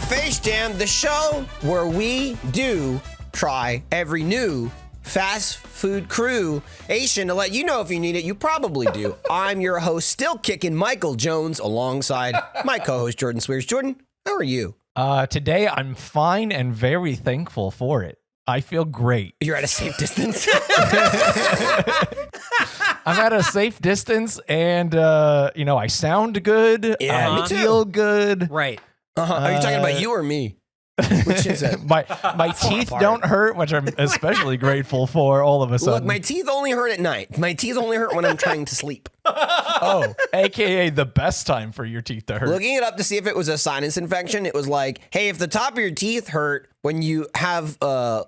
Face Jam, the show where we do try every new fast food creation to let you know if you need it. You probably do. I'm your host, still kicking, Michael Jones, alongside my co-host, Jordan Cwierz. Jordan, how are you? Today, I'm fine and very thankful for it. I feel great. You're at a safe distance. I'm at a safe distance, and I sound good. Yeah, I me too. feel good. Right. Are you talking about you or me? Which is it? My teeth don't hurt, which I'm especially grateful for. All of a sudden, Look, my teeth only hurt at night. My teeth only hurt when I'm trying to sleep. oh, aka the best time for your teeth to hurt. Looking it up to see if it was a sinus infection, it was like, hey, if the top of your teeth hurt when you have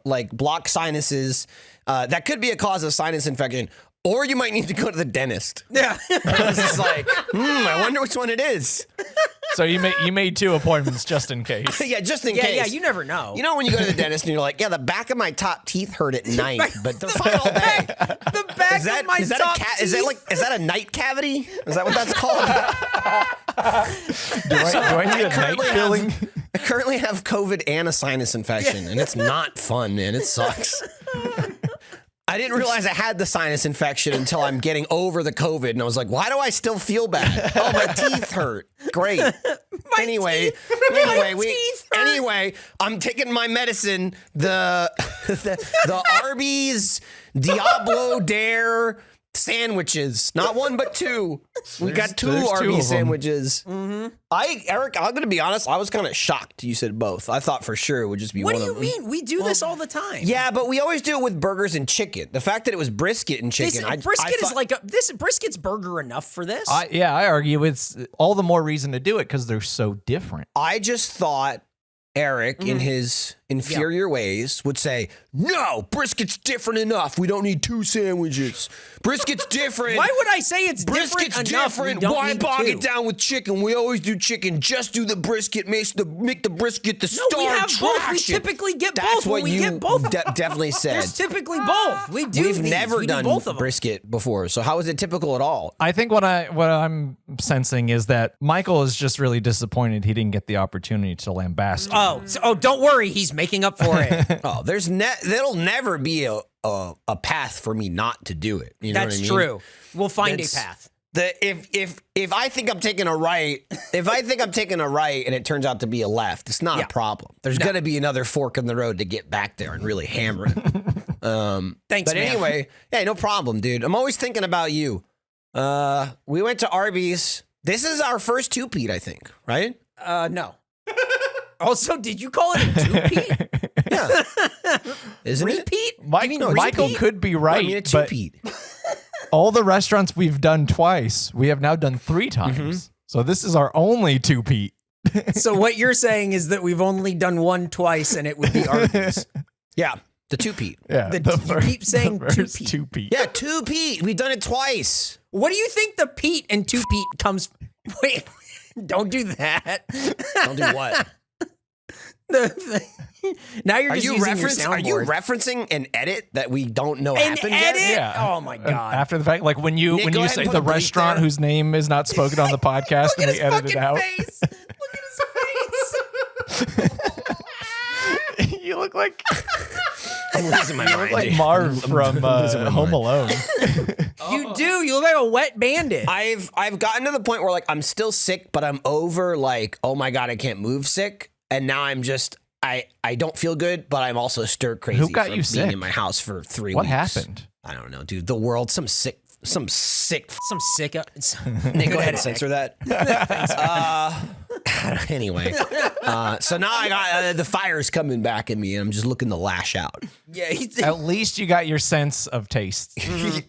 like blocked sinuses, that could be a cause of sinus infection. Or you might need to go to the dentist. Yeah. It's just like, I wonder which one it is. So you made 2 appointments just in case. Yeah, just in case. Yeah, you never know. You know when you go to the dentist and you're like, yeah, the back of my top teeth hurt at night, but they're fine all day. The back of my top teeth. Is that a night cavity? Is that what that's called? Do I need a night filling? I currently have COVID and a sinus infection, and it's not fun, man. It sucks. I didn't realize I had the sinus infection until I'm getting over the COVID, and I was like, why do I still feel bad? Oh, my teeth hurt. Great. Anyway, I'm taking my medicine, the Arby's Diablo Dare sandwiches. Not 1, but 2. We got 2 Arby's sandwiches. Mm-hmm. Eric, I'm going to be honest. I was kind of shocked you said both. I thought for sure it would just be one of them. What do you mean? We do this all the time. Yeah, but we always do it with burgers and chicken. The fact that it was brisket and chicken. Brisket's burger enough for this. I argue it's all the more reason to do it because they're so different. I just thought Eric, in his inferior ways, would say, no, brisket's different enough. We don't need 2 sandwiches. Brisket's different. Why would I say it's Brisket's different? Why bog it down with chicken? We always do chicken. Just do the brisket. Make the brisket the star we have attraction. both. We typically get both. That's what we you get both. Definitely said. There's typically both. We do. We've never done both of them. brisket before, so how is it typical at all? I think what I'm sensing is that Michael is just really disappointed he didn't get the opportunity to lambast. Oh, don't worry. He's making up for it. Oh, there'll never be a path for me not to do it. You know That's what I mean? true. We'll find a path. If I think I'm taking a right, and it turns out to be a left, it's not a problem. There's going to be another fork in the road to get back there and really hammer it. Thanks, but man. anyway, hey, no problem, dude. I'm always thinking about you. We went to Arby's. This is our first 2-peat, I think, right? No. Also, did you call it a 2-peat? Yeah. Isn't Repeat? it? Michael could be right, I mean, a but 2-peat. all the restaurants we've done twice, we have now done 3 times. Mm-hmm. So this is our only 2-peat. So what you're saying is that we've only done 1 twice, and it would be Arby's. Yeah, the 2-peat. Yeah, You keep saying 2-peat. 2-peat. Yeah, 2-peat. We've done it twice. What do you think the Pete and 2-peat comes? Wait, don't do that. Don't do what? Now you're just using your soundboard. Are you referencing an edit that we don't know An happened edit? yet? Yeah. Oh my god! After the fact, like when you Nick, go ahead say and put the a bleep restaurant there. whose name is not spoken on the podcast and we edit it out. Face. Look at his face. You look like I'm losing my mind. like Marv from Home Alone. You do. You look like a wet bandit. I've gotten to the point where like I'm still sick, but I'm over like, oh my god, I can't move sick, and now I'm just I don't feel good, but I'm also stir crazy. Who got from you being sick? in my house for 3 What weeks. happened? I don't know, dude. The world, some sick. Some sick. Nick, go ahead and censor that. Anyway, so now I got the fire's coming back at me, and I'm just looking to lash out. Yeah. At least you got your sense of taste.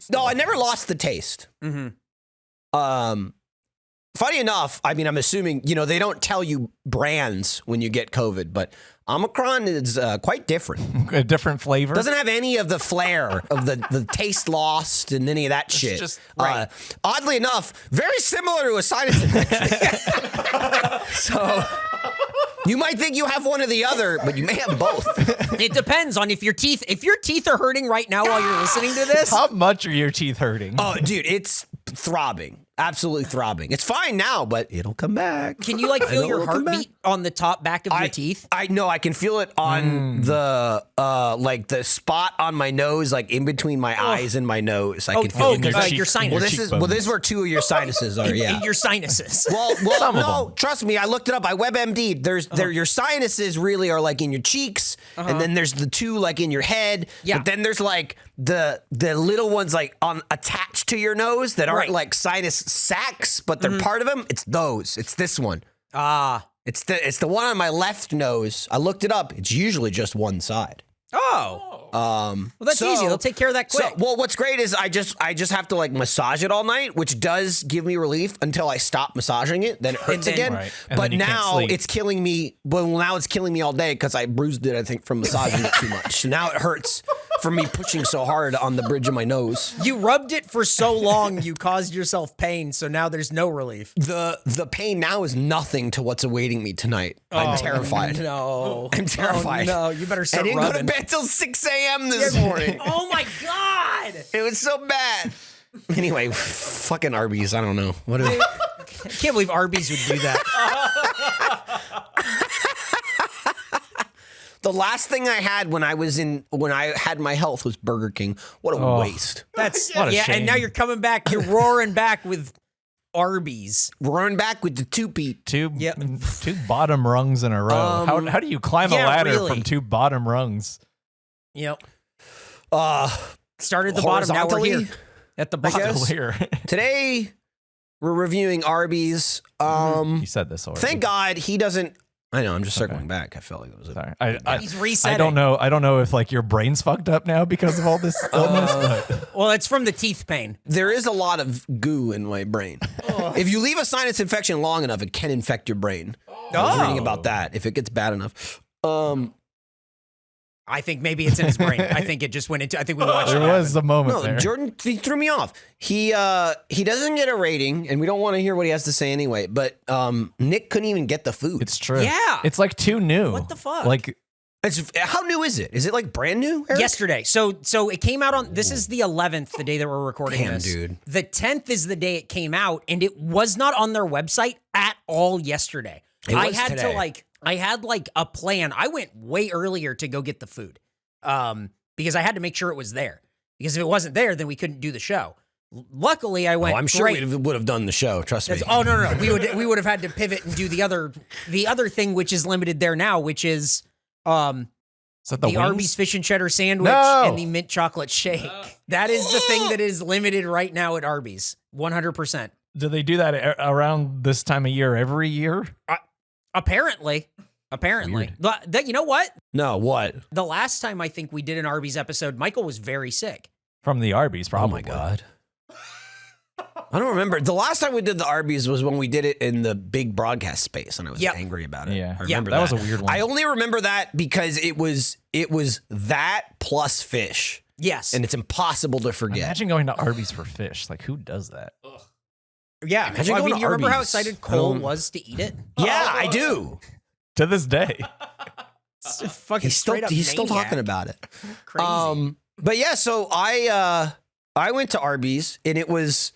No, I never lost the taste. Mm-hmm. Funny enough, I mean, I'm assuming, they don't tell you brands when you get COVID, but Omicron is quite different. A different flavor. Doesn't have any of the flair of the taste lost and any of that shit. just- Oddly enough, very similar to a sinus infection. So you might think you have one or the other, but you may have both. It depends on if your teeth are hurting right now while you're listening to this. How much are your teeth hurting? Oh, dude, it's throbbing. absolutely throbbing. It's fine now, but it'll come back. Can you like feel your heartbeat on the top back of your teeth? I know I can feel it on the like the spot on my nose, like in between my eyes and my nose. I can feel it. Your sinus. Well, this is where 2 of your sinuses are. Yeah, in your sinuses. Well, no, trust me. I looked it up. I WebMD. Your sinuses really are like in your cheeks, and then there's the 2 like in your head. Yeah. But then there's like the little ones like attached to your nose that aren't like sinus sacs, but they're part of them. It's those. It's this one. It's the one on my left nose. I looked it up. It's usually just one side. Well, that's easy. They'll take care of that quick. Well, what's great is I just have to like massage it all night, which does give me relief until I stop massaging it. Then it hurts again. Right. But now it's killing me. Well, now it's killing me all day because I bruised it, I think, from massaging it too much. So now it hurts from me pushing so hard on the bridge of my nose. You rubbed it for so long, you caused yourself pain. So now there's no relief. The pain now is nothing to what's awaiting me tonight. I'm terrified. No, I'm terrified. Oh, no, you better start I didn't rubbing. go to bed till 6 a.m. this morning. Oh my God! It was so bad. Anyway, fucking Arby's. I don't know. What? I can't believe Arby's would do that. The last thing I had when I had my health was Burger King. What a waste. That's What a and shame. now you're coming back. You're roaring back with Arby's. Roaring back with the 2-peat. Two bottom rungs in a row. How do you climb a ladder from 2 bottom rungs? Yep. Started at the bottom. Now we're here at the bottom. Clear. Today we're reviewing Arby's. You said this already. Thank God he doesn't. I know. I'm just circling back. I felt like it was. Sorry. He's resetting. I don't know if like your brain's fucked up now because of all this illness. But Well, it's from the teeth pain. There is a lot of goo in my brain. If you leave a sinus infection long enough, it can infect your brain. I was reading about that. If it gets bad enough. I think maybe it's in his brain. I think it just went into. I think we watched. there was a moment No, there. Jordan, he threw me off. He doesn't get a rating, and we don't want to hear what he has to say anyway. But Nick couldn't even get the food. It's true. Yeah. It's like too new. What the fuck? Like How new is it? Is it like brand new? Eric? Yesterday. So it came out on. This is the 11th, the day that we're recording Damn, this. dude. The 10th is the day it came out, and it was not on their website at all yesterday. It was today. I had like a plan. I went way earlier to go get the food. Because I had to make sure it was there. Because if it wasn't there, then we couldn't do the show. Luckily, I went. I'm sure we would have done the show. Trust me. Oh no. We would have had to pivot and do the other thing, which is limited there now, which is the Arby's fish and cheddar sandwich and the mint chocolate shake. That is the thing that is limited right now at Arby's. 100%. Do they do that around this time of year every year? Apparently. But you know what? No, what? The last time I think we did an Arby's episode, Michael was very sick. From the Arby's, probably. Oh my God. I don't remember. The last time we did the Arby's was when we did it in the big broadcast space, and I was angry about it. Yeah, I remember that was a weird one. I only remember that because it was that plus fish. Yes. And it's impossible to forget. Imagine going to Arby's for fish. Like, who does that? Yeah. Imagine going to you remember how Arby's. excited Cole was to eat it? Yeah, I do. To this day. Fucking He's still talking about it. Crazy. But yeah, so I went to Arby's and it was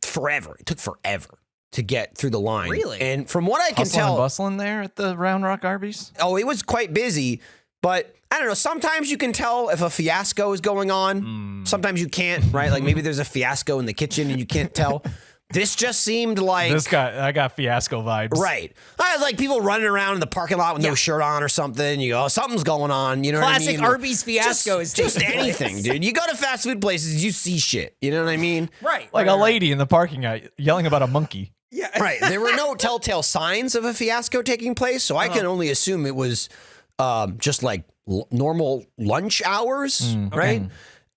forever. It took forever to get through the line. Really? And from what I can Hustling tell, and bustling there at the Round Rock Arby's? it was quite busy. But I don't know. Sometimes you can tell if a fiasco is going on. Sometimes you can't, right? Like maybe there's a fiasco in the kitchen and you can't tell. This just seemed like I got fiasco vibes. Right. I was like people running around in the parking lot with no shirt on or something. You go, something's going on. You know what I mean? Classic Arby's fiasco is just taking place. anything, dude. You go to fast food places, you see shit. You know what I mean? Right. Like a lady in the parking lot yelling about a monkey. Yeah. Right. There were no telltale signs of a fiasco taking place, so I can only assume it was just like normal lunch hours, right? Okay.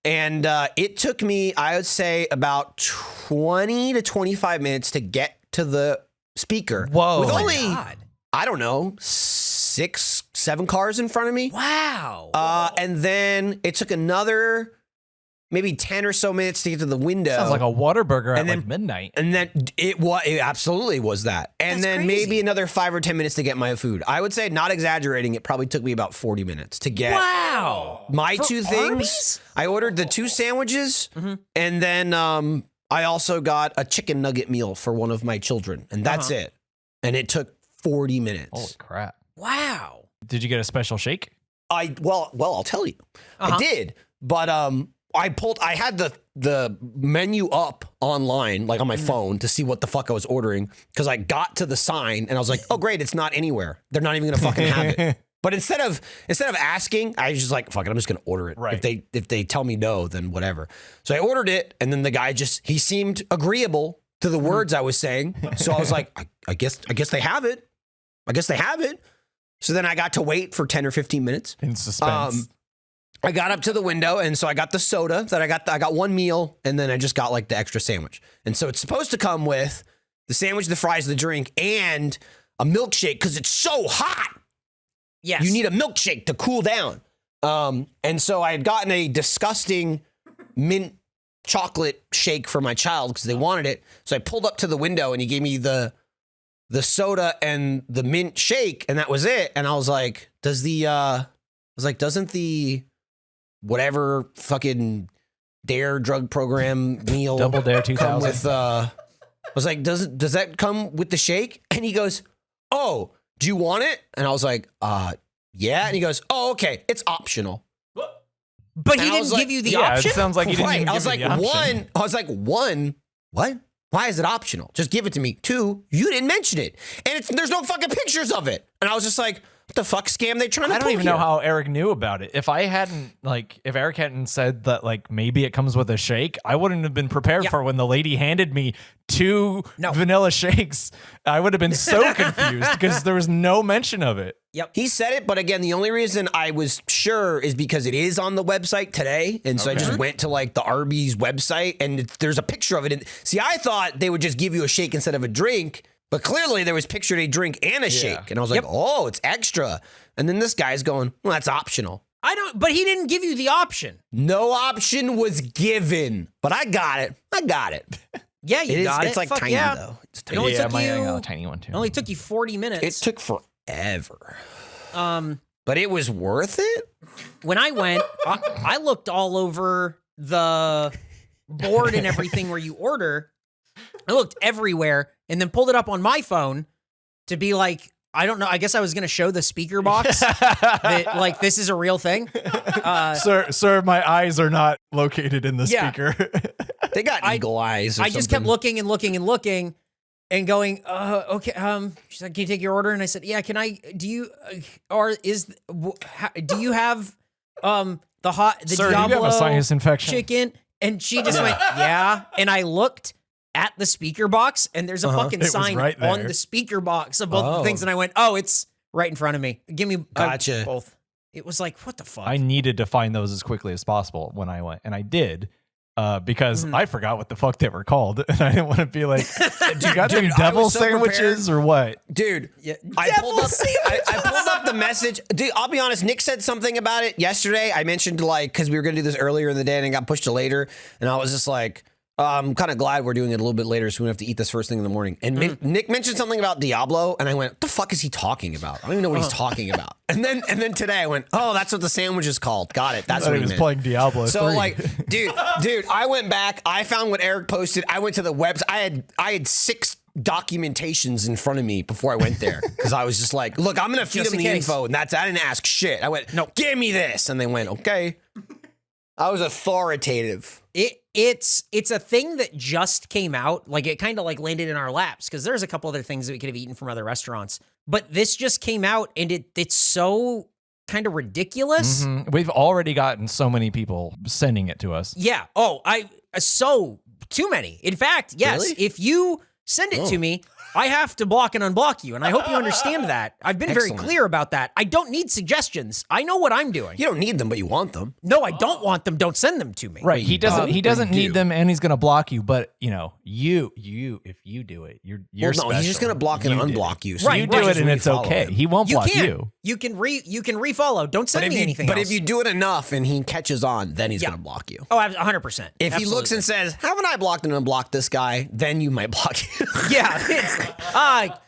And it took me, I would say, about 20 to 25 minutes to get to the speaker. Whoa. With Oh my only, God. I don't know, 6, 7 cars in front of me. Wow. And then it took another maybe 10 or so minutes to get to the window. Sounds like a Whataburger at then- like midnight. And then it absolutely was that. And That's then crazy. maybe another 5 or 10 minutes to get my food. I would say, not exaggerating, it probably took me about 40 minutes to get Wow. my For 2 things. Arby's? I ordered the 2 sandwiches and then I also got a chicken nugget meal for one of my children, and that's it. And it took 40 minutes. Holy crap. Wow. Did you get a special shake? Well, I'll tell you. I did, but I had the menu up online, like on my phone, to see what the fuck I was ordering, because I got to the sign and I was like, oh great, it's not anywhere. They're not even gonna fucking have it. But instead of asking, I was just like, fuck it, I'm just gonna order it. Right. If they tell me no, then whatever. So I ordered it, and then the guy he seemed agreeable to the words I was saying. So I was like, I guess they have it. I guess they have it. So then I got to wait for 10 or 15 minutes. In suspense. I got up to the window, and so I got the soda that I got one meal, and then I just got like the extra sandwich. And so it's supposed to come with the sandwich, the fries, the drink, and a milkshake because it's so hot. Yes. You need a milkshake to cool down. And so I had gotten a disgusting mint chocolate shake for my child because they wanted it. So I pulled up to the window, and he gave me the soda and the mint shake, and that was it. And I was like, doesn't the whatever fucking Dare drug program meal Double Dare 2000 come with, I was like, does that come with the shake? And he goes, oh, do you want it? And I was like, yeah. And he goes, oh, okay, it's optional. But he didn't give you the option? It sounds like he didn't even give you the option. I was like, one, what? Why is it optional? Just give it to me. 2, you didn't mention it. And there's no fucking pictures of it. And I was just like, what the fuck scam they trying to pull I don't even here? know how Eric knew about it. If Eric hadn't said that, like, maybe it comes with a shake, I wouldn't have been prepared for when the lady handed me 2 vanilla shakes. I would have been so confused because there was no mention of it. Yep. He said it, but again, the only reason I was sure is because it is on the website today. And so I just went to like the Arby's website, and there's a picture of it. And see, I thought they would just give you a shake instead of a drink, but clearly there was pictured a drink and a shake. And I was like, oh, it's extra. And then this guy's going, well, that's optional. But he didn't give you the option. No option was given, but I got it. Yeah, you got it. It's like Fuck tiny yeah. though. It's It only tiny. took you I got a tiny one too. It only took you 40 minutes. It took forever. But it was worth it. When I went, I looked all over the board and everything where you order. I looked everywhere and then pulled it up on my phone to be like, I don't know. I guess I was going to show the speaker box that, like, this is a real thing. Sir, my eyes are not located in the speaker. They got eagle eyes. I just kept looking and looking and looking and going, okay. She's like, can you take your order? And I said, yeah, do you have, the hot, the Sir, Diablo you have a sinus infection. chicken? And she just went, yeah. And I looked at the speaker box, and there's a fucking sign right on there. the speaker box of both the things. And I went, oh, it's right in front of me. Give me Gotcha. both. It was like, what the fuck? I needed to find those as quickly as possible when I went, and I did. Because I forgot what the fuck they were called, and I didn't want to be like, "You got them devil sandwiches or what?" Dude, I pulled up the message. Dude, I'll be honest. Nick said something about it yesterday. I mentioned because we were gonna do this earlier in the day and it got pushed to later, and I was just like, I'm kind of glad we're doing it a little bit later, so we don't have to eat this first thing in the morning. And Nick mentioned something about Diablo, and I went, "What the fuck is he talking about? I don't even know what he's talking about." And then today I went, "Oh, that's what the sandwich is called. Got it. That's what he was playing Diablo. So 3. like, dude, I went back. I found what Eric posted. I went to the website. I had 6 documentations in front of me before I went there because I was just like, "Look, I'm gonna feed them the info, and that's. I didn't ask shit. I went, no, give me this," and they went, "Okay." I was authoritative. It's a thing that just came out. Like, it kind of like landed in our laps because there's a couple other things that we could have eaten from other restaurants. But this just came out, and it's so kind of ridiculous. Mm-hmm. We've already gotten so many people sending it to us. Yeah. Oh, too many. In fact, yes. Really? If you send it to me, I have to block and unblock you, and I hope you understand that. I've been very clear about that. I don't need suggestions. I know what I'm doing. You don't need them, but you want them. No, I don't want them. Don't send them to me. Right. He doesn't need them, and he's going to block you. But you, if you do it, you're special. No, he's just going to block and unblock you. So Right, you do it, and it's okay. Him. He won't block you. You can refollow. Don't send me anything else. But if you do it enough and he catches on, then he's going to block you. Oh, 100%. If he looks and says, haven't I blocked and unblocked this guy? Then you might block him. Yeah. It's,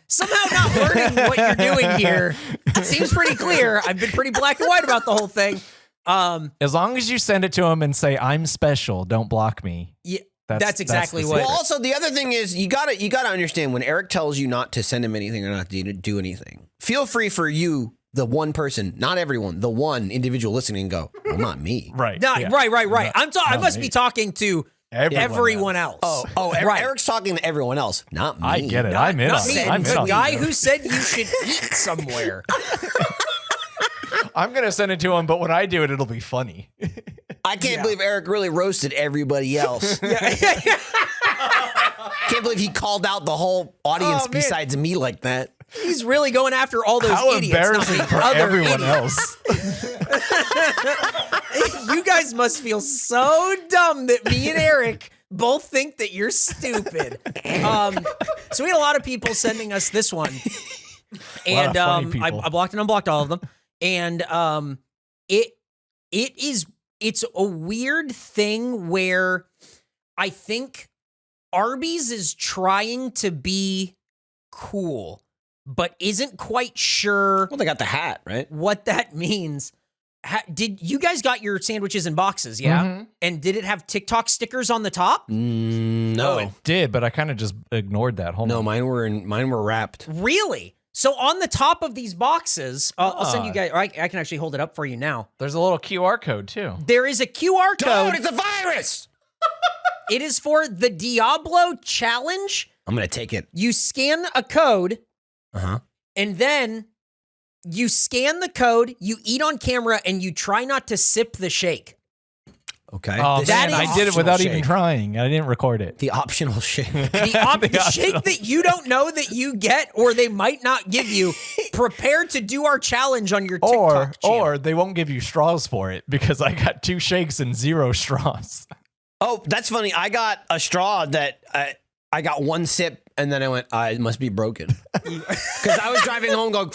somehow not learning what you're doing here. It seems pretty clear. I've been pretty black and white about the whole thing. As long as you send it to him and say, "I'm special, don't block me." Yeah. That's exactly what. Well, also the other thing is you gotta understand when Eric tells you not to send him anything or not to do anything. Feel free for you, the one person, not everyone, the one individual listening, and go, well, not me. Right. No, yeah. Right. I must be talking to everyone else. Eric's talking to everyone else, not me. I get it. I'm in on it. I'm the guy who said you should eat somewhere. I'm going to send it to him, but when I do it, it'll be funny. I can't believe Eric really roasted everybody else. Can't believe he called out the whole audience besides me like that. He's really going after all those idiots. How embarrassing for everyone else. You guys must feel so dumb that me and Eric both think that you're stupid. So we had a lot of people sending us this one. And I blocked and unblocked all of them. And it's a weird thing where I think Arby's is trying to be cool, but isn't quite sure. Well, they got the hat, right? What that means. Did you guys got your sandwiches in boxes? Yeah. Mm-hmm. And did it have TikTok stickers on the top? No, it did, but I kind of just ignored that. Hold on. Mine were wrapped. Really? So on the top of these boxes, I'll send you guys. I can actually hold it up for you now. There's a little QR code too. There is a QR code. It's a virus. It is for the Diablo challenge. I'm gonna take it. You scan a code, and then you scan the code. You eat on camera, and you try not to sip the shake. Okay. Oh, man, I did it without even trying. I didn't record it. The optional shake. The shake that you don't know that you get or they might not give you. Prepare to do our challenge on your TikTok channel. Or they won't give you straws for it because I got 2 shakes and 0 straws. Oh, that's funny. I got a straw that I got 1 sip and then I went, it must be broken. Because I was driving home going,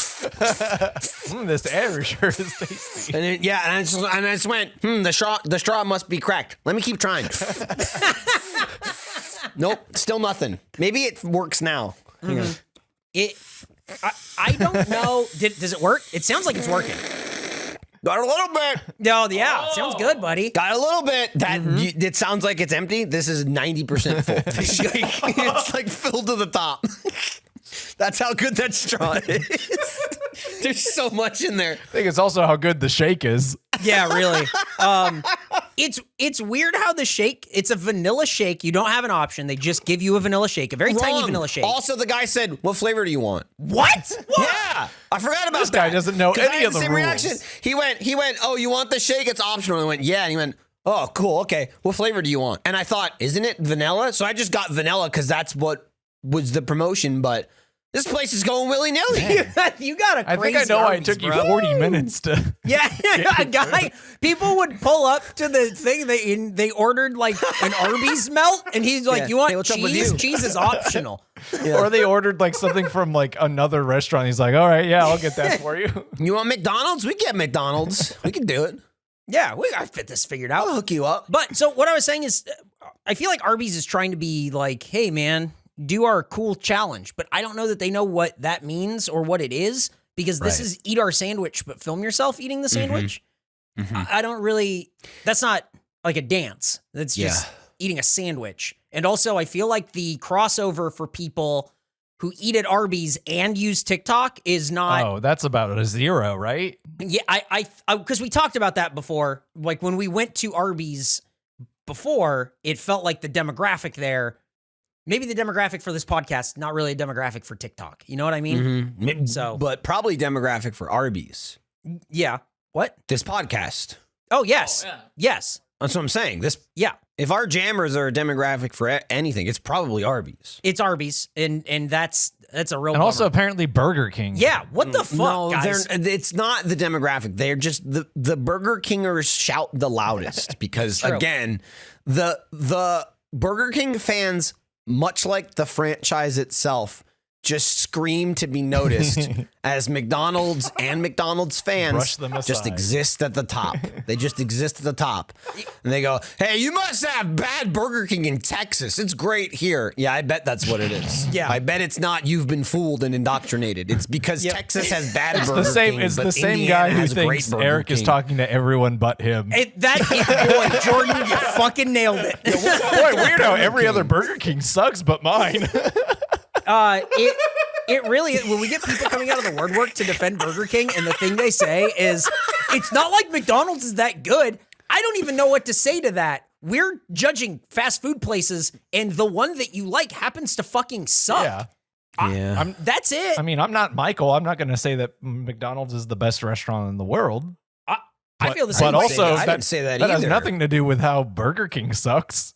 this air sure is tasty. And then, and I just went, the straw must be cracked. Let me keep trying. Nope, still nothing. Maybe it works now. Mm-hmm. I don't know. Does it work? It sounds like it's working. Got a little bit. No, it sounds good, buddy. Got a little bit. It sounds like it's empty. This is 90% full. It's like filled to the top. That's how good that straw is. There's so much in there. I think it's also how good the shake is. Yeah, really. It's weird how the shake, it's a vanilla shake. You don't have an option. They just give you a vanilla shake, a very tiny vanilla shake. Also, the guy said, what flavor do you want? What? Yeah. I forgot about this guy doesn't know any of the rules. Reaction. He went, oh, you want the shake? It's optional. And I went, yeah. And he went, oh, cool. Okay. What flavor do you want? And I thought, isn't it vanilla? So I just got vanilla because that's what was the promotion. But this place is going willy-nilly. You got a crazy I think I know why it took you 40 minutes to. Yeah, a guy. People would pull up to the thing. They ordered like an Arby's melt, and he's like, "You want cheese? Cheese is optional." Yeah. Or they ordered like something from like another restaurant. He's like, "All right, yeah, I'll get that for you." You want McDonald's? We get McDonald's. We can do it. Yeah, we got this figured out. I'll hook you up. But so what I was saying is, I feel like Arby's is trying to be like, "Hey, man, do our cool challenge," but I don't know that they know what that means or what it is because this is eat our sandwich, but film yourself eating the sandwich. I don't really, that's not like a dance. That's just eating a sandwich. And also I feel like the crossover for people who eat at Arby's and use TikTok is not. Oh, that's about a 0, right? Yeah. Because we talked about that before. Like when we went to Arby's before, it felt like the demographic there, maybe the demographic for this podcast, not really a demographic for TikTok. You know what I mean? So, but probably demographic for Arby's. Yeah. What? This podcast. Oh, yes. Oh, yeah. Yes. That's what I'm saying. Yeah. If our jammers are a demographic for anything, it's probably Arby's. It's Arby's, and that's a real. And also apparently Burger King. Yeah. What the fuck, no, guys? It's not the demographic. They're just the Burger Kingers shout the loudest because again, the Burger King fans, much like the franchise itself, just scream to be noticed as McDonald's and McDonald's fans just exist at the top. They just exist at the top. And they go, hey, you must have bad Burger King in Texas. It's great here. Yeah, I bet that's what it is. Yeah. I bet it's not you've been fooled and indoctrinated. It's because Texas has bad Burger King. It's the same guy who thinks Eric is talking to everyone but him. Boy, Jordan, you fucking nailed it. Boy, weird how every other Burger King sucks but mine. It really is. When we get people coming out of the woodwork to defend Burger King, and the thing they say is, it's not like McDonald's is that good. I don't even know what to say to that. We're judging fast food places, and the one that you like happens to fucking suck. Yeah. That's it. I mean, I'm not Michael. I'm not going to say that McDonald's is the best restaurant in the world. I feel the same way. But also, I didn't say that either. has nothing to do with how Burger King sucks.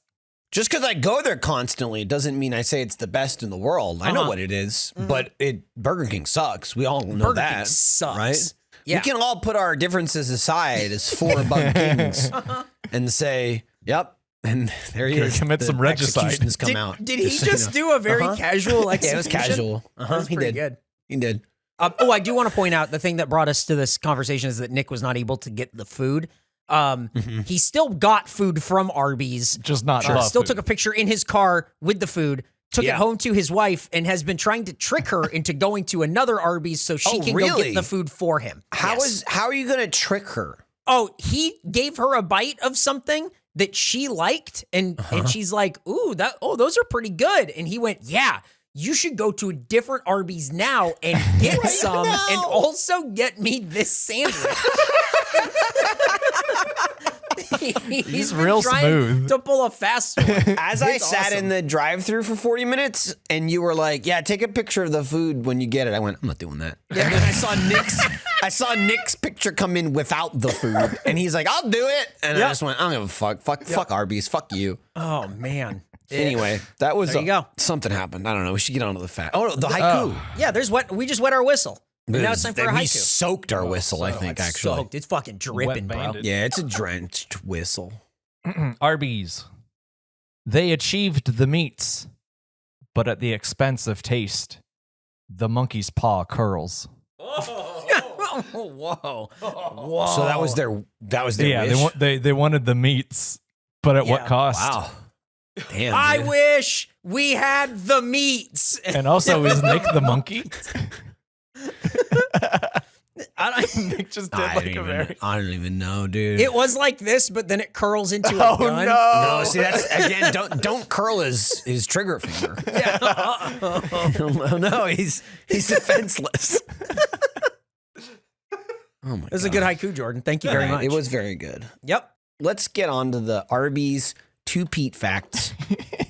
Just because I go there constantly doesn't mean I say it's the best in the world. I know what it is, but Burger King sucks. We all know Burger that, King sucks. right? Yeah. We can all put our differences aside as four bug kings and say, "Yep." And there he is. Commit some regicide. Executions come out. Did he just do a very casual execution? Yeah, it was casual. That's He pretty did. good. He did. I do want to point out the thing that brought us to this conversation is that Nick was not able to get the food. He still got food from Arby's. Just not still took a picture in his car with the food, took it home to his wife, and has been trying to trick her into going to another Arby's so she can go get the food for him. How are you going to trick her? Oh, he gave her a bite of something that she liked, and she's like, "Ooh, those are pretty good." And he went, "Yeah, you should go to a different Arby's now and get some, and also get me this sandwich." He's real smooth to pull a fast one. As I sat in the drive-thru for 40 minutes, and you were like, "Yeah, take a picture of the food when you get it." I went, "I'm not doing that." And then I saw Nick's picture come in without the food, and he's like, "I'll do it." And I just went, "I don't give a fuck. Fuck Arby's. Fuck you." Oh man. Anyway, that was there you go. Something happened. I don't know. We should get on to the fact. Oh, the haiku. Yeah, we just wet our whistle. Now it's time for a haiku. We soaked our whistle, I think, actually. Soaked. It's fucking dripping, bro. Yeah, it's a drenched whistle. Arby's. They achieved the meats, but at the expense of taste. The monkey's paw curls. Whoa. So that was their wish? They wanted the meats, but at what cost? Wow. Damn, I wish we had the meats. And also, is Nick the monkey? Nick just did I don't even know, dude. It was like this, but then it curls into a gun. No, see, that's again. Don't curl his trigger finger. No, he's defenseless. Oh my god, it was a good haiku, Jordan. Thank you very much. It was very good. Yep. Let's get on to the Arby's Two Pete facts.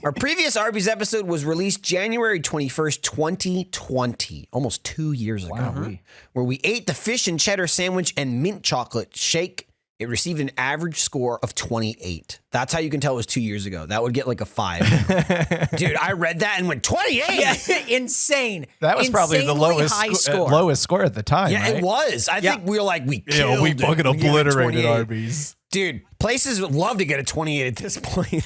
Our previous Arby's episode was released January 21st, 2020, almost 2 years ago, where we ate the fish and cheddar sandwich and mint chocolate shake. It received an average score of 28. That's how you can tell it was 2 years ago. That would get like a 5. Dude, I read that and went 28. Yeah, insane. That was probably the lowest score at the time. Yeah, right? it was. I think we were like, we fucking obliterated Arby's. Dude, places would love to get a 28 at this point.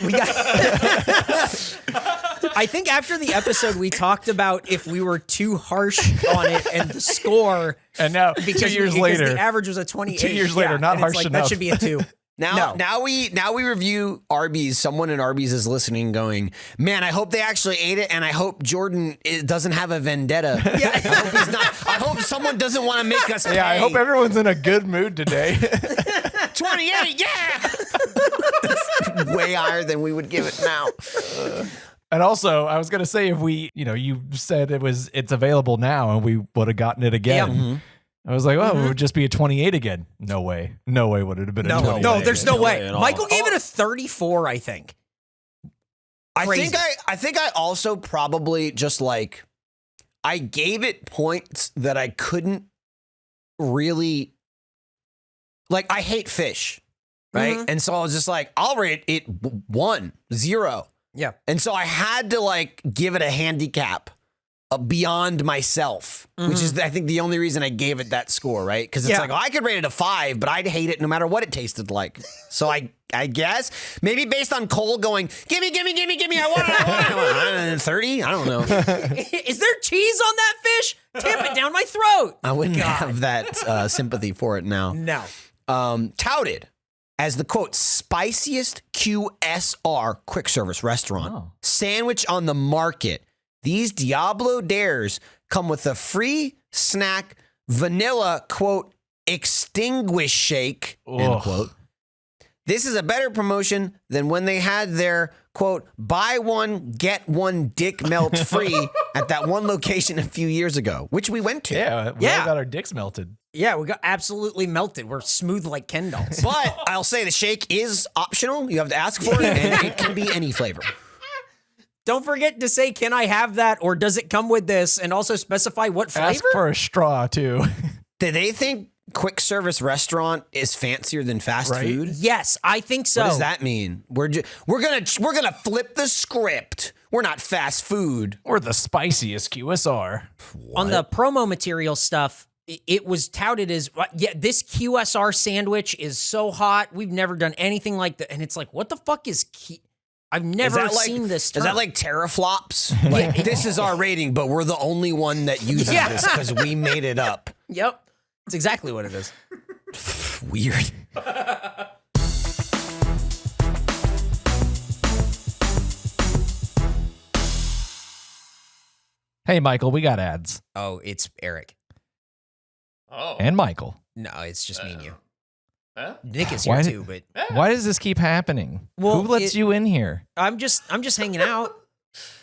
I think after the episode, we talked about if we were too harsh on it and the score. And now, 2 years later, the average was a 28. 2 years later, not harsh enough. That should be a 2. Now we review Arby's. Someone at Arby's is listening, going, "Man, I hope they actually ate it, and I hope Jordan doesn't have a vendetta. Yeah, I hope someone doesn't want to make us pay. Yeah, I hope everyone's in a good mood today." 28, yeah. That's way higher than we would give it now. And also, I was gonna say, if we, you said it's available now, and we would have gotten it again. Yeah. I was like, it would just be a 28 again. No way would it have been a 28. No, there's no way. Michael gave it a 34, I think. I think I also probably just I gave it points that I couldn't really, I hate fish, right? And so I was just like, I'll rate it 1, 0. Yeah. And so I had to give it a handicap beyond myself, which is, I think, the only reason I gave it that score, right? Because it's like, I could rate it a 5, but I'd hate it no matter what it tasted like. So I guess maybe based on Cole going, gimme, I want it. 30? I don't know. Is there cheese on that fish? Tamp it down my throat. I wouldn't have that sympathy for it now. No. Touted as the, quote, spiciest QSR quick service restaurant sandwich on the market. These Diablo Dares come with a free snack vanilla, quote, extinguish shake, end quote. This is a better promotion than when they had their, quote, buy one, get one dick melt free at that one location a few years ago, which we went to. Yeah, we all got our dicks melted. Yeah, we got absolutely melted. We're smooth like Ken dolls. But I'll say the shake is optional. You have to ask for it, and it can be any flavor. Don't forget to say, can I have that, or does it come with this, and also specify what flavor? Ask for a straw, too. Do they think quick service restaurant is fancier than fast food? Yes, I think so. What does that mean? We're gonna flip the script. We're not fast food. We're the spiciest QSR. What? On the promo material stuff, it was touted as, this QSR sandwich is so hot. We've never done anything like that. And it's like, what the fuck is I've never seen this term. Is that like teraflops? Like, this is our rating, but we're the only one that uses this because we made it up. Yep. That's exactly what it is. Weird. Hey, Michael, we got ads. Oh, it's Eric. Oh. And Michael. No, it's just me and you. Huh? Nick is here too, but why does this keep happening? Well, who lets you in here? I'm just hanging out.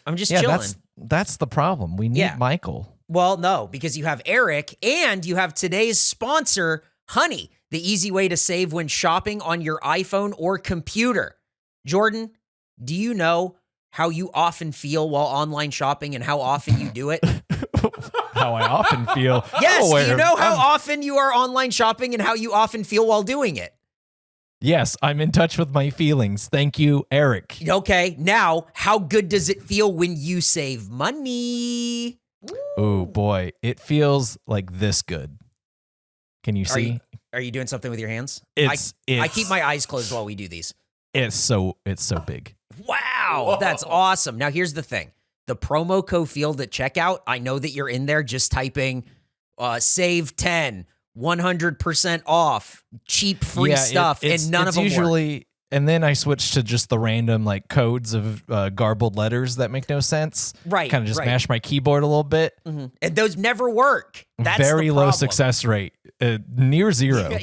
I'm just chilling. That's the problem. We need Michael. Well, no, because you have Eric and you have today's sponsor, Honey, the easy way to save when shopping on your iPhone or computer. Jordan, do you know how you often feel while online shopping and how often you do it? How I often feel. Yes, do you know how often you are online shopping and how you often feel while doing it? Yes, I'm in touch with my feelings. Thank you, Eric. Okay, now, how good does it feel when you save money? Oh, boy. It feels like this good. Can you see? Are you doing something with your hands? I keep my eyes closed while we do these. It's so big. Wow, Whoa. That's awesome. Now, here's the thing. The promo code field at checkout, I know that you're in there just typing save 10, 100% off, cheap free stuff, and none of them usually work. And then I switched to just the random like codes of garbled letters that make no sense. Right. Kind of just mash my keyboard a little bit. Mm-hmm. And those never work. That's very the low problem. success rate, near zero.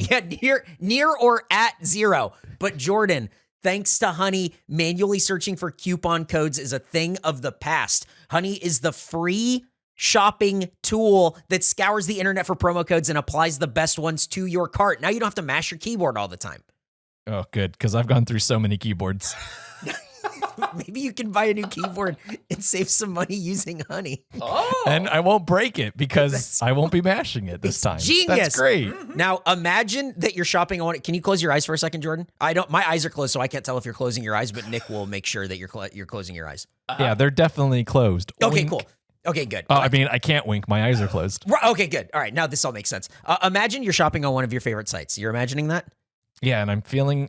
near or at zero. But Jordan, thanks to Honey, manually searching for coupon codes is a thing of the past. Honey is the free shopping tool that scours the internet for promo codes and applies the best ones to your cart. Now you don't have to mash your keyboard all the time. Oh, good, because I've gone through so many keyboards. Maybe you can buy a new keyboard and save some money using Honey. Oh. And I won't break it because I won't be mashing it this time. Genius. That's great. Now imagine that you're shopping on it. Can you close your eyes for a second, Jordan? My eyes are closed, so I can't tell if you're closing your eyes, but Nick will make sure that you're closing your eyes. Yeah, they're definitely closed. Okay, Wink. cool. Okay, good. I mean, I can't wink. My eyes are closed. Okay, good. All right, now this all makes sense. Imagine you're shopping on one of your favorite sites. You're imagining that? Yeah, and I'm feeling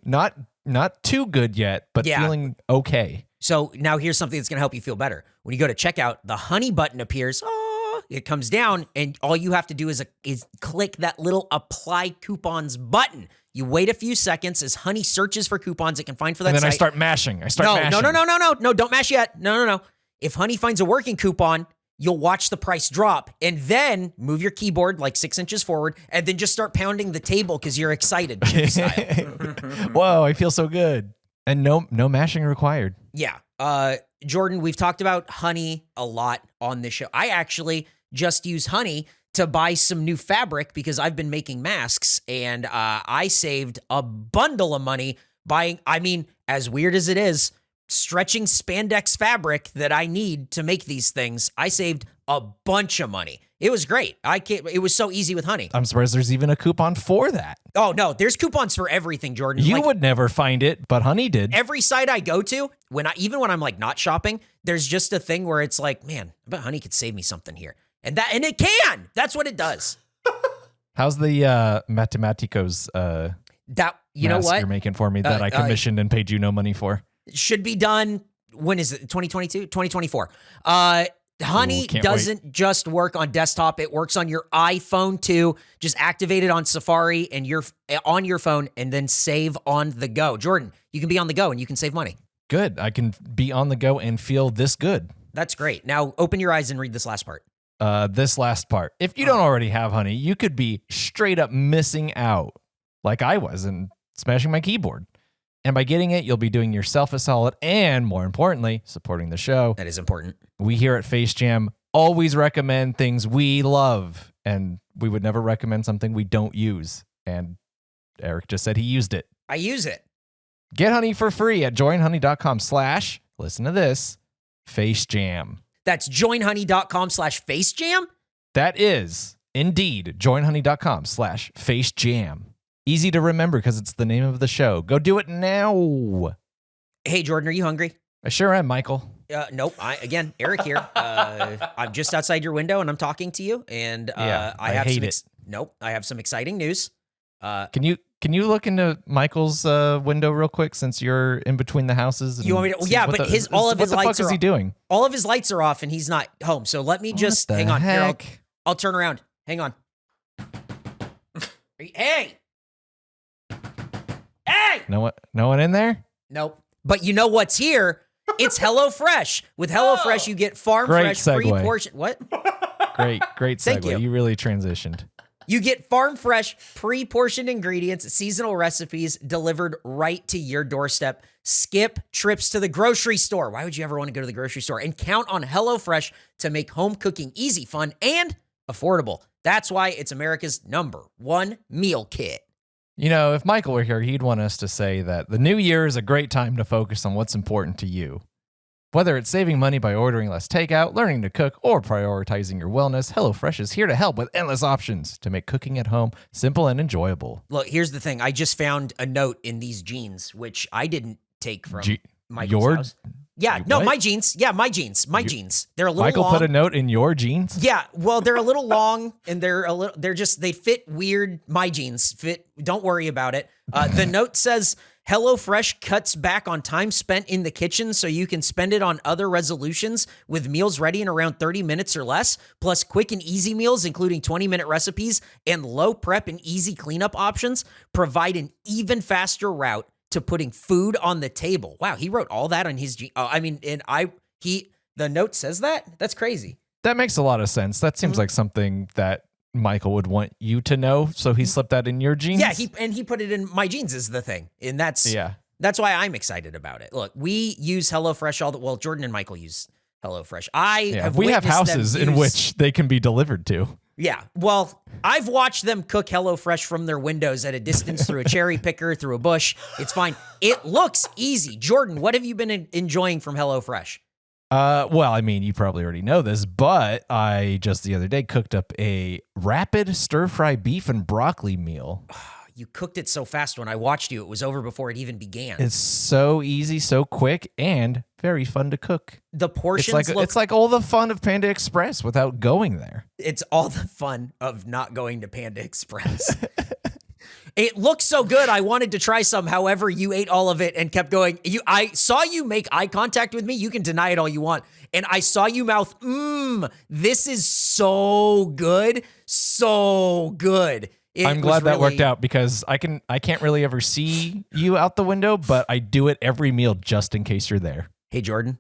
not too good yet, but feeling okay. So now here's something that's going to help you feel better. When you go to checkout, the Honey button appears. Oh, it comes down, and all you have to do is click that little apply coupons button. You wait a few seconds as Honey searches for coupons it can find for that And then site. I start mashing. No, don't mash yet. No. If Honey finds a working coupon, you'll watch the price drop and then move your keyboard like 6 inches forward and then just start pounding the table because you're excited, chip style. Whoa, I feel so good. And no mashing required. Yeah. Jordan, we've talked about Honey a lot on this show. I actually just use Honey to buy some new fabric because I've been making masks and I saved a bundle of money buying, as weird as it is, stretching spandex fabric that I need to make these things. I saved a bunch of money. It was great. It was so easy with Honey. I'm surprised there's even a coupon for that. Oh, no, there's coupons for everything, Jordan. You would never find it, but Honey did. Every site I go to, even when I'm like not shopping, there's just a thing where it's like, man, I bet Honey could save me something here. And it can. That's what it does. How's the Matematicos you know what you're making for me that I commissioned and paid you no money for? It should be done. When is it? 2022? 2024. Honey doesn't just work on desktop. It works on your iPhone too. Just activate it on Safari and you're on your phone and then save on the go. Jordan, you can be on the go and you can save money. Good. I can be on the go and feel this good. That's great. Now open your eyes and read this last part. This last part. If you don't already have Honey, you could be straight up missing out like I was and smashing my keyboard. And by getting it, you'll be doing yourself a solid and, more importantly, supporting the show. That is important. We here at Face Jam always recommend things we love, and we would never recommend something we don't use. And Eric just said he used it. I use it. Get Honey for free at joinhoney.com/ listen to this, Face Jam. That's joinhoney.com/Face Jam? That is indeed joinhoney.com/ Face Jam. Easy to remember because it's the name of the show. Go do it now. Hey, Jordan, are you hungry? I sure am, Michael. Nope. Eric here. I'm just outside your window and I'm talking to you. And I hate it. Nope. I have some exciting news. Can you look into Michael's window real quick since you're in between the houses? You want me to? Yeah, but all of his lights are off. What the fuck is he doing? All of his lights are off and he's not home. So let me just hang on. Here, I'll turn around. Hang on. Hey. Hey! No one in there? Nope. But you know what's here? It's HelloFresh. With HelloFresh, you get farm fresh pre-portioned. What? Great segue. Thank you. You really transitioned. You get farm fresh, pre-portioned ingredients, seasonal recipes delivered right to your doorstep. Skip trips to the grocery store. Why would you ever want to go to the grocery store? And count on HelloFresh to make home cooking easy, fun, and affordable. That's why it's America's #1 meal kit. You know, if Michael were here, he'd want us to say that the new year is a great time to focus on what's important to you. Whether it's saving money by ordering less takeout, learning to cook, or prioritizing your wellness, HelloFresh is here to help with endless options to make cooking at home simple and enjoyable. Look, here's the thing. I just found a note in these jeans, which I didn't take from Michael's house. Yeah, no, my jeans. Yeah, my jeans. My jeans. They're a little Michael long. Put a note in your jeans? Yeah, well, they're a little long and they fit weird. My jeans fit. Don't worry about it. The note says, HelloFresh cuts back on time spent in the kitchen so you can spend it on other resolutions with meals ready in around 30 minutes or less, plus quick and easy meals, including 20-minute recipes and low prep and easy cleanup options, provide an even faster route to putting food on the table. Wow, he wrote all that on his the note says that? That's crazy. That makes a lot of sense. That seems like something that Michael would want you to know, so he slipped that in your jeans. Yeah, he put it in my jeans is the thing. And that's why I'm excited about it. Look, we use HelloFresh Jordan and Michael use HelloFresh. We have houses in which they can be delivered to. Yeah, well, I've watched them cook HelloFresh from their windows at a distance through a cherry picker, through a bush. It's fine. It looks easy. Jordan, what have you been enjoying from HelloFresh? Well, I mean, you probably already know this, but I just the other day cooked up a rapid stir-fry beef and broccoli meal. You cooked it so fast when I watched you. It was over before it even began. It's so easy, so quick, and very fun to cook. The portions it's like all the fun of Panda Express without going there. It's all the fun of not going to Panda Express. It looks so good. I wanted to try some. However, you ate all of it and kept going. I saw you make eye contact with me. You can deny it all you want. And I saw you mouth, this is so good. So good. I'm glad that worked out because I can't really ever see you out the window, but I do it every meal just in case you're there. Hey, Jordan,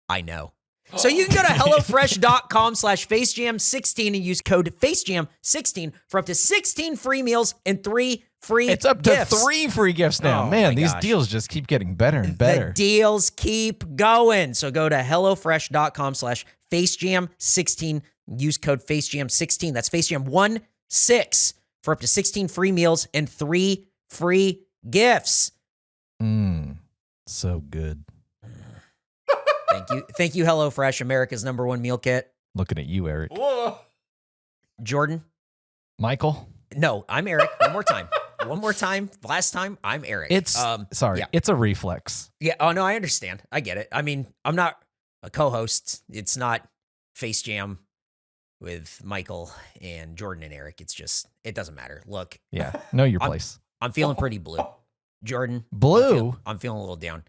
I know. So you can go to HelloFresh.com/FaceJam16 and use code FaceJam16 for up to 16 free meals and 3 free It's up gifts. to 3 free gifts now. Oh, man, these deals just keep getting better and better. The deals keep going. So go to HelloFresh.com/FaceJam16. Use code FaceJam16. That's FaceJam16 for up to 16 free meals and 3 free gifts. So good. Thank you, HelloFresh, America's #1 meal kit. Looking at you, Eric. Whoa. Jordan. Michael. No, I'm Eric. One more time. One more time. Last time, I'm Eric. It's sorry. Yeah. It's a reflex. Yeah. Oh no, I understand. I get it. I mean, I'm not a co-host. It's not Face Jam with Michael and Jordan and Eric. It's just, it doesn't matter. Look. Yeah. Know your place. I'm feeling pretty blue. Jordan. Blue. I'm feeling a little down.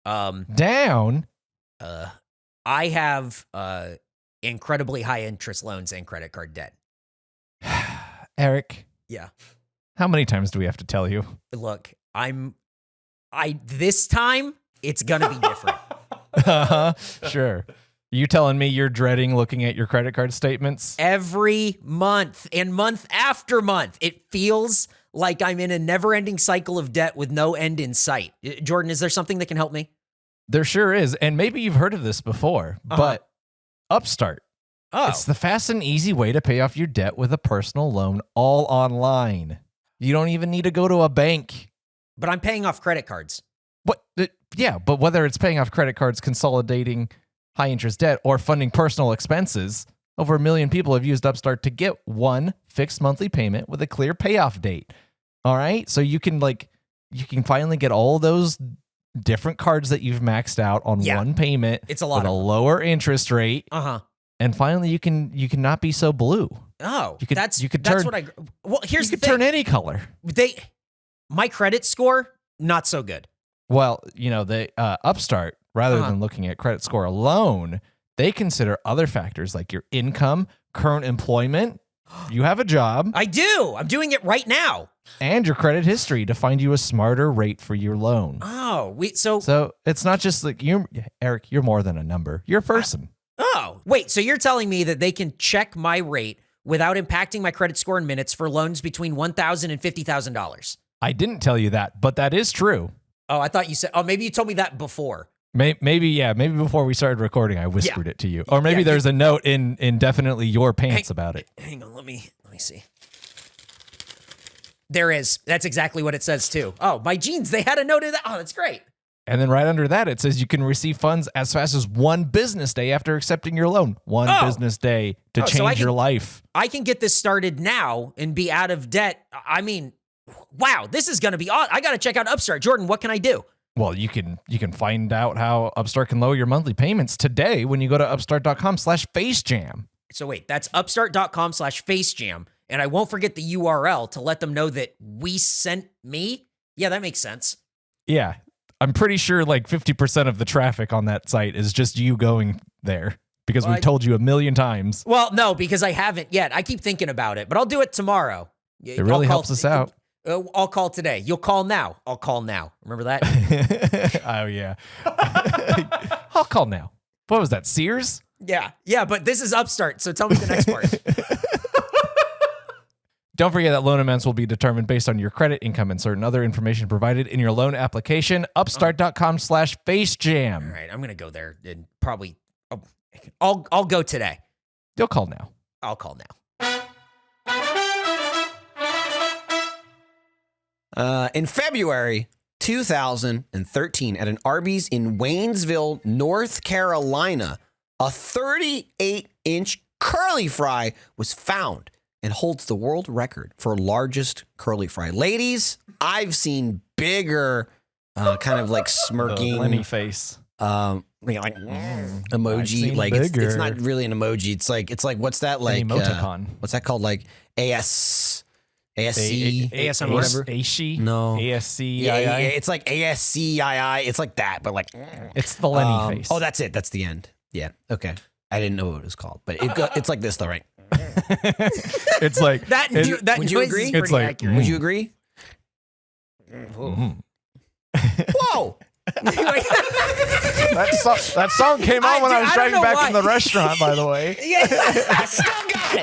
Down. I have incredibly high interest loans and credit card debt. Eric. Yeah. How many times do we have to tell you? Look, this time it's gonna be different. Sure. You telling me you're dreading looking at your credit card statements? Every month and month after month, it feels like I'm in a never-ending cycle of debt with no end in sight. Jordan, is there something that can help me? There sure is. And maybe you've heard of this before, but Upstart. Oh. It's the fast and easy way to pay off your debt with a personal loan all online. You don't even need to go to a bank. But I'm paying off credit cards. Yeah, but whether it's paying off credit cards, consolidating high interest debt, or funding personal expenses, over 1 million people have used Upstart to get one fixed monthly payment with a clear payoff date. All right? So you can finally get all those different cards that you've maxed out on one payment. It's a lot with a lower interest rate. And finally you can not be so blue. Oh, you could turn any color. My credit score, not so good. Well, the Upstart, rather than looking at credit score alone, they consider other factors like your income, current employment. You have a job. I do. I'm doing it right now. And your credit history to find you a smarter rate for your loan. Oh, so it's not just like Eric, you're more than a number. You're a person. Wait, so you're telling me that they can check my rate without impacting my credit score in minutes for loans between $1,000 and $50,000? I didn't tell you that, but that is true. Oh, I thought you said, maybe you told me that before. Maybe before we started recording, I whispered it to you. Or maybe there's a note in definitely your pants about it. Hang on, let me see. There is. That's exactly what it says too. Oh, my jeans, they had a note of that. Oh, that's great. And then right under that, it says you can receive funds as fast as 1 business day after accepting your loan. One business day to change your life. I can get this started now and be out of debt. I mean, wow, this is going to be awesome. I got to check out Upstart. Jordan, what can I do? Well, you can find out how Upstart can lower your monthly payments today when you go to upstart.com/facejam. So wait, that's upstart.com/facejam. And I won't forget the URL to let them know that we sent me. Yeah, that makes sense. Yeah. I'm pretty sure like 50% of the traffic on that site is just you going there because we've told you a million times. Well, no, because I haven't yet. I keep thinking about it, but I'll do it tomorrow. It really helps us out. I'll call today. You'll call now. I'll call now. Remember that? Oh, yeah. I'll call now. What was that, Sears? Yeah. Yeah, but this is Upstart, so tell me the next part. Don't forget that loan amounts will be determined based on your credit, income, and certain other information provided in your loan application. Upstart.com/facejam. All right, I'm going to go there and probably, I'll go today. You'll call now. I'll call now. In February 2013, at an Arby's in Waynesville, North Carolina, a 38-inch curly fry was found and holds the world record for largest curly fry. Ladies, I've seen bigger, kind of like smirking Lenny face, emoji. Like it's not really an emoji. It's like what's that like? An emoticon. What's that called? Like ASC, ASMR, whatever. ASCII? No, ASCII. Yeah, it's like ASCII. It's like that, but like it's the Lenny face. Oh, that's it. That's the end. Yeah. Okay. I didn't know what it was called, but it's like this though, right? It's like that. Would you agree? It's like accurate. Would you agree? Whoa! that song came on when I was driving back from the restaurant. By the way, yeah, I still got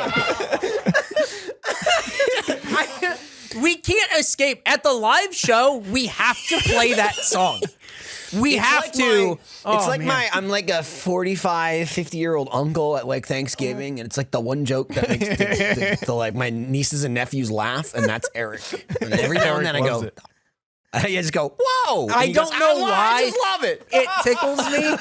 it. We can't escape at the live show. We have to play that song. We have to. It's like I'm like a 45, 50-year-old uncle at like Thanksgiving, and it's like the one joke that makes the like my nieces and nephews laugh, and that's Eric. And every now and then I just go, whoa! I don't know why. I just love it. It tickles me.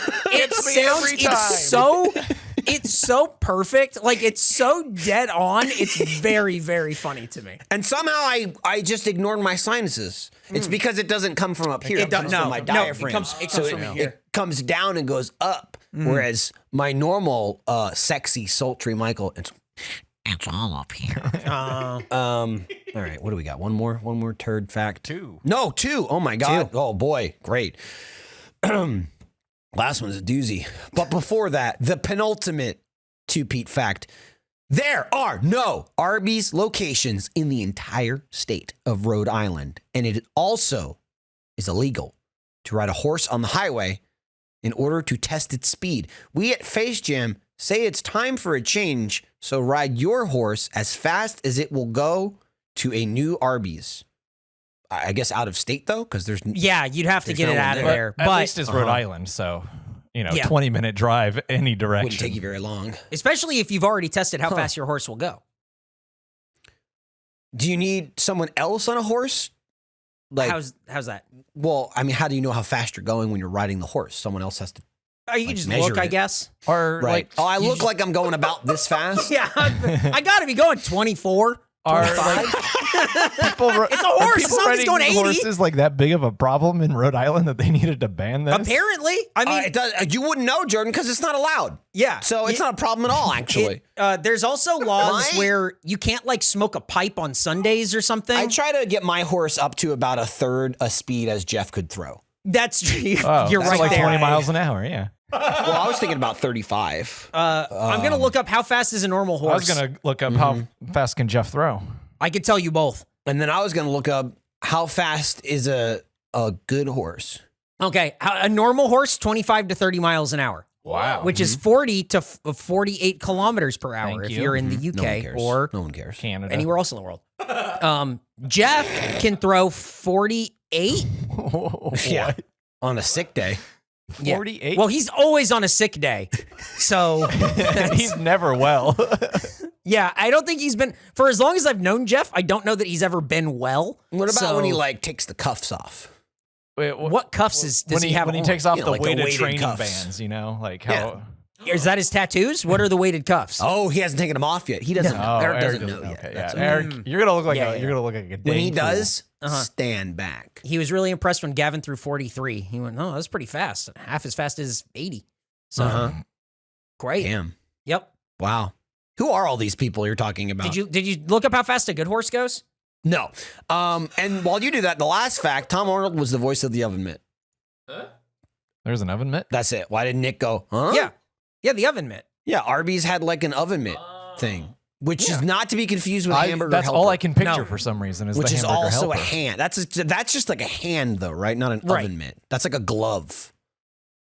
it's so perfect. Like, it's so dead on. It's very, very funny to me. And somehow I just ignored my sinuses. It's because it doesn't come from up here. It comes from my diaphragm. It comes from here. It comes down and goes up. Whereas my normal, sexy, sultry Michael, it's all up here. All right, what do we got? One more turd fact. 2. No, 2. Oh my God. 2. Oh boy, great. Last one's a doozy. But before that, the penultimate 2-Pete fact. There are no Arby's locations in the entire state of Rhode Island. And it also is illegal to ride a horse on the highway in order to test its speed. We at Face Jam say it's time for a change, so ride your horse as fast as it will go to a new Arby's. I guess out of state, though, because there's... Yeah, you'd have to get it out of there. But at least it's Rhode Island, so, 20-minute drive any direction. Wouldn't take you very long. Especially if you've already tested how fast your horse will go. Do you need someone else on a horse? Like, how's that? Well, I mean, how do you know how fast you're going when you're riding the horse? Someone else has to... You can just look, I guess. Or right. I look like I'm going about this fast? Yeah, I got to be going 24. Are like, people, it's a horse. It's not going 80. Horses like that big of a problem in Rhode Island that they needed to ban this? Apparently, I mean, it does. You wouldn't know, Jordan, because it's not allowed. Yeah, so it's not a problem at all. Actually, there's also laws where you can't like smoke a pipe on Sundays or something. I try to get my horse up to about a third a speed as Jeff could throw. That's true. Oh, you're right. Like there. 20 miles an hour. Yeah. Well, I was thinking about 35. I'm gonna look up how fast is a normal horse. I was gonna look up how fast can Jeff throw. I could tell you both. And then I was going to look up how fast is a good horse. Okay. A normal horse, 25 to 30 miles an hour. Wow. Which is 40 to 48 kilometers per hour if you're in the UK or no one cares. Canada. Anywhere else in the world. Jeff can throw 48. Yeah. On a sick day. 48? Yeah. Well, he's always on a sick day. So he's never well. Yeah, I don't think he's been, for as long as I've known Jeff, I don't know that he's ever been well. What about when he like takes the cuffs off? Wait, what cuffs does he have when on? he takes off the like weighted training cuffs. bands, like how... Yeah. Is that his tattoos? What are the weighted cuffs? Oh, he hasn't taken them off yet. He doesn't know. Eric doesn't know yet. Okay, yeah. Eric, you're gonna look like you're gonna look like a dang when he fool. does, stand back. He was really impressed when Gavin threw 43. He went, "Oh, that's pretty fast. Half as fast as 80." So great. Damn. Yep. Wow. Who are all these people you're talking about? Did you look up how fast a good horse goes? No. And while you do that, the last fact: Tom Arnold was the voice of the oven mitt. Huh? There's an oven mitt. That's it. Why did Nick go? Huh? Yeah, the oven mitt. Yeah, Arby's had like an oven mitt thing, which is not to be confused with hamburger. That's helper, all I can picture for some reason. which the is hamburger also helper. a hand. That's just like a hand though, right? Not an oven mitt. That's like a glove.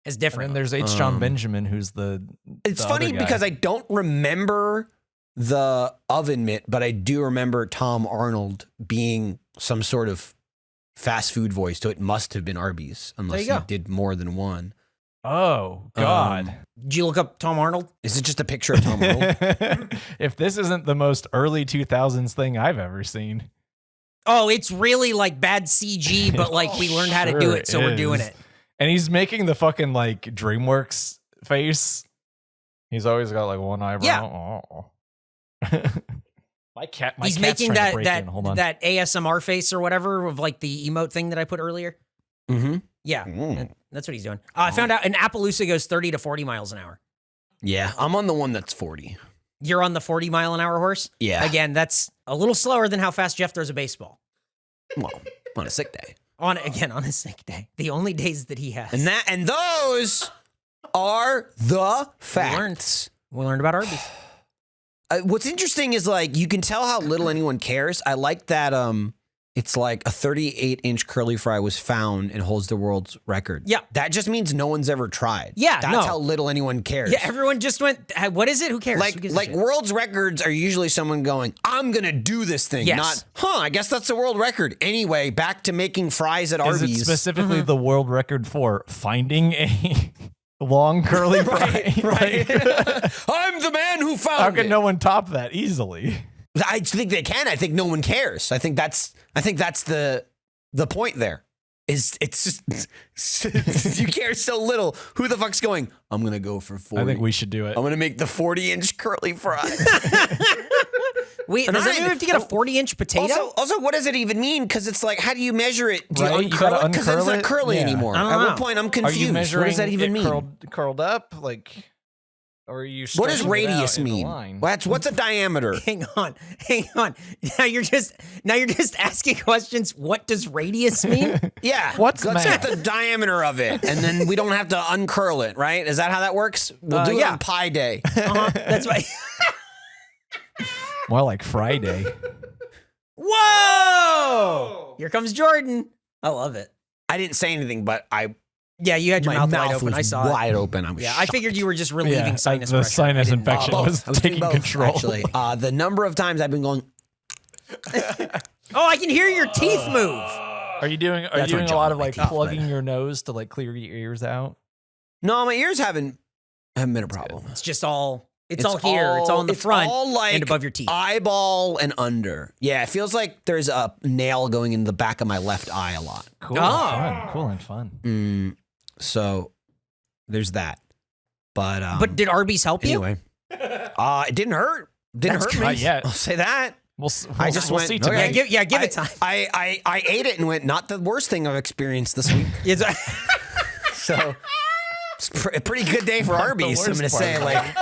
It's And different. then there's H. John Benjamin, who's the. It's the funny other guy. because I don't remember the oven mitt, but I do remember Tom Arnold being some sort of fast food voice. So it must have been Arby's, unless he did more than one. Oh God! Did you look up Tom Arnold? Is it just a picture of Tom Arnold? If this isn't the most early 2000s thing I've ever seen. Oh, it's really like bad CG, but like we learned how to do it, so we're doing it. And he's making the fucking like DreamWorks face. He's always got like one eyebrow. Yeah. Oh. My cat's making trying to break in. Hold on. that ASMR face or whatever of like the emote thing that I put earlier. Mm-hmm. Yeah, that's what he's doing. I found out an Appaloosa goes 30 to 40 miles an hour. Yeah, I'm on the one that's 40. You're on the 40 mile an hour horse? Yeah. Again, that's a little slower than how fast Jeff throws a baseball. Well, on a sick day. On a sick day. The only days that he has. And those are the facts. We learned about Arby's. What's interesting is like you can tell how little anyone cares. I like that it's like a 38-inch curly fry was found and holds the world's record. Yeah. That just means no one's ever tried. Yeah, That's how little anyone cares. Yeah, everyone just went, what is it? Who cares? Like world's records are usually someone going, I'm going to do this thing. Yes. Not, I guess that's a world record. Anyway, back to making fries at Arby's. Is it specifically the world record for finding a long curly fry? Right. I'm the man who found it. How can no one top that easily? I think they can. I think no one cares. I think that's the point there. it's just you care so little. Who the fuck's going? I'm gonna go for 40. I think we should do it. I'm gonna make the 40-inch curly fry. Wait, does that mean we have to get a 40-inch potato? Also, what does it even mean? Because it's like, how do you measure it? Do Right, you you gotta uncurl it? Because it's uncurl not it? curly Yeah. anymore. I don't At know. what point I'm Are confused. you measuring What does that even it mean? curled up? Like, or are you What does stretching it radius out in a mean? line? What's a diameter? Hang on. Now you're just asking questions. What does radius mean? Yeah. What's Let's math? get the diameter of it, and then we don't have to uncurl it, right? Is that how that works? We'll do it yeah. on Pi Day. That's right. More like Friday. Whoa! Here comes Jordan. I love it. I didn't say anything, but Yeah, you had your my mouth wide mouth open. was I saw it. wide open. I was Yeah, I figured you were just relieving sinus the pressure. sinus I didn't- infection both. was I was doing taking both, control. Actually, the number of times I've been going. Oh, I can hear your teeth move. Are you doing That's my a job, lot of my like teeth, plugging but- your nose to like clear your ears out? No, my ears haven't been a problem. It's just all. It's all here. It's all in the front all like and above your teeth. eyeball and under. Yeah, it feels like there's a nail going in the back of my left eye a lot. Cool, Oh. and fun. Cool and fun. So there's that. But But did Arby's help you? anyway, it didn't hurt. Didn't That's hurt good. me. Not yet. I'll say that. We'll I just we'll went, see okay. tonight. Give it time. I ate it and went, not the worst thing I've experienced this week. So it's a pretty good day for Arby's. I'm worst going to say, like,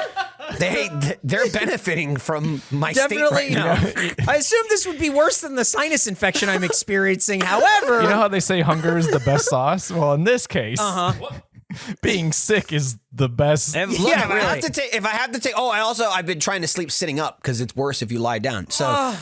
they're benefiting from my Definitely. state right now. I assume this would be worse than the sinus infection I'm experiencing. However, You know how they say hunger is the best sauce? Well, in this case, being sick is the best. And look, Yeah, if I have to take, I've been trying to sleep sitting up because it's worse if you lie down. So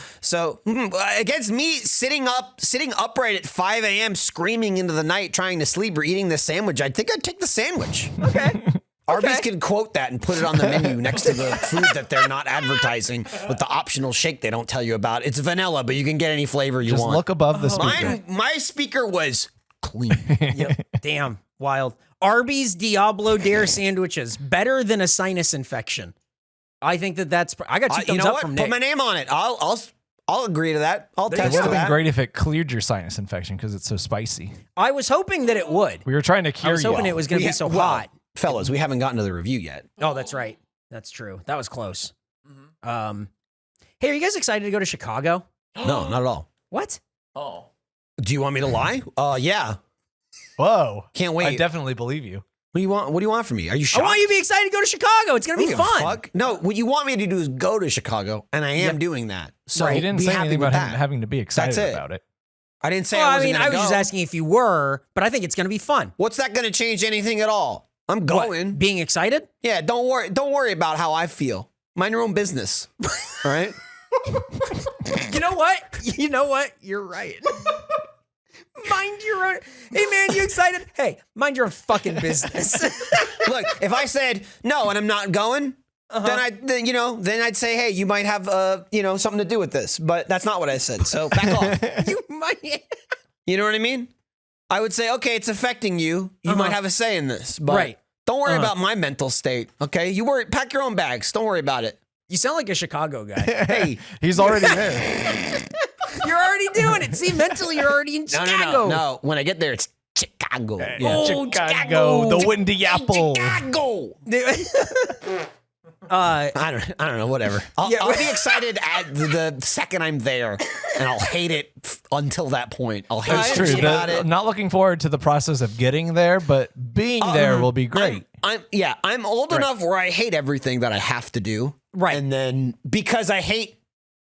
against me sitting upright at 5 a.m. screaming into the night trying to sleep or eating the sandwich, I think I'd take the sandwich. okay. Arby's can quote that and put it on the menu next to the food that they're not advertising with the optional shake they don't tell you about. It's vanilla, but you can get any flavor you Just want. look above the speaker. My speaker was clean. Yep. Damn. Wild. Arby's Diablo Dare sandwiches better than a sinus infection. I think that's. I got 2 thumbs up from Nick. Put my name on it. I'll agree to that. I'll It test would have to been that. great if it cleared your sinus infection because it's so spicy. I was hoping that it would. We were trying to cure I was you. hoping it was going to be so hot. Fellas, we haven't gotten to the review yet. Oh, that's right. That's true. That was close. Hey, are you guys excited to go to Chicago? No, not at all. What? Oh. Do you want me to lie? Yeah. Whoa. Can't wait. I definitely believe you. What do you want? What do you want from me? Are you I shocked? want you to be excited to go to Chicago. It's going to I be don't give a fun. fuck. No, what you want me to do is go to Chicago, and I am doing that. So You didn't be say happy anything with about him that. having to be excited That's it. about it. I didn't say Well, I I wasn't mean, I gonna was just go. asking if you were, but I think it's going to be fun. What's that going to change anything at all? I'm What, going. being excited? Yeah, don't worry. Don't worry about how I feel. Mind your own business. All right. You know what? You know what? You're right. Mind your own. Hey, man, you excited? Hey, mind your own fucking business. Look, if I said no and I'm not going, then I'd say, hey, you might have something to do with this. But that's not what I said. So back off. You might. You know what I mean? I would say, okay, it's affecting you. You might have a say in this, but Right. don't worry about my mental state. Okay, pack your own bags. Don't worry about it. You sound like a Chicago guy. Hey, He's already there. You're already doing it. See, mentally, you're already in Chicago. no. When I get there, it's Chicago. Yeah. Oh, Chicago, the windy apple. Chicago. I don't know. Whatever. I'll be excited at the second I'm there, and I'll hate it until that point. I'll hate It's true. shit about I'm it. not looking forward to the process of getting there, but being there will be great. I'm old enough where I hate everything that I have to do. Right. And then because I hate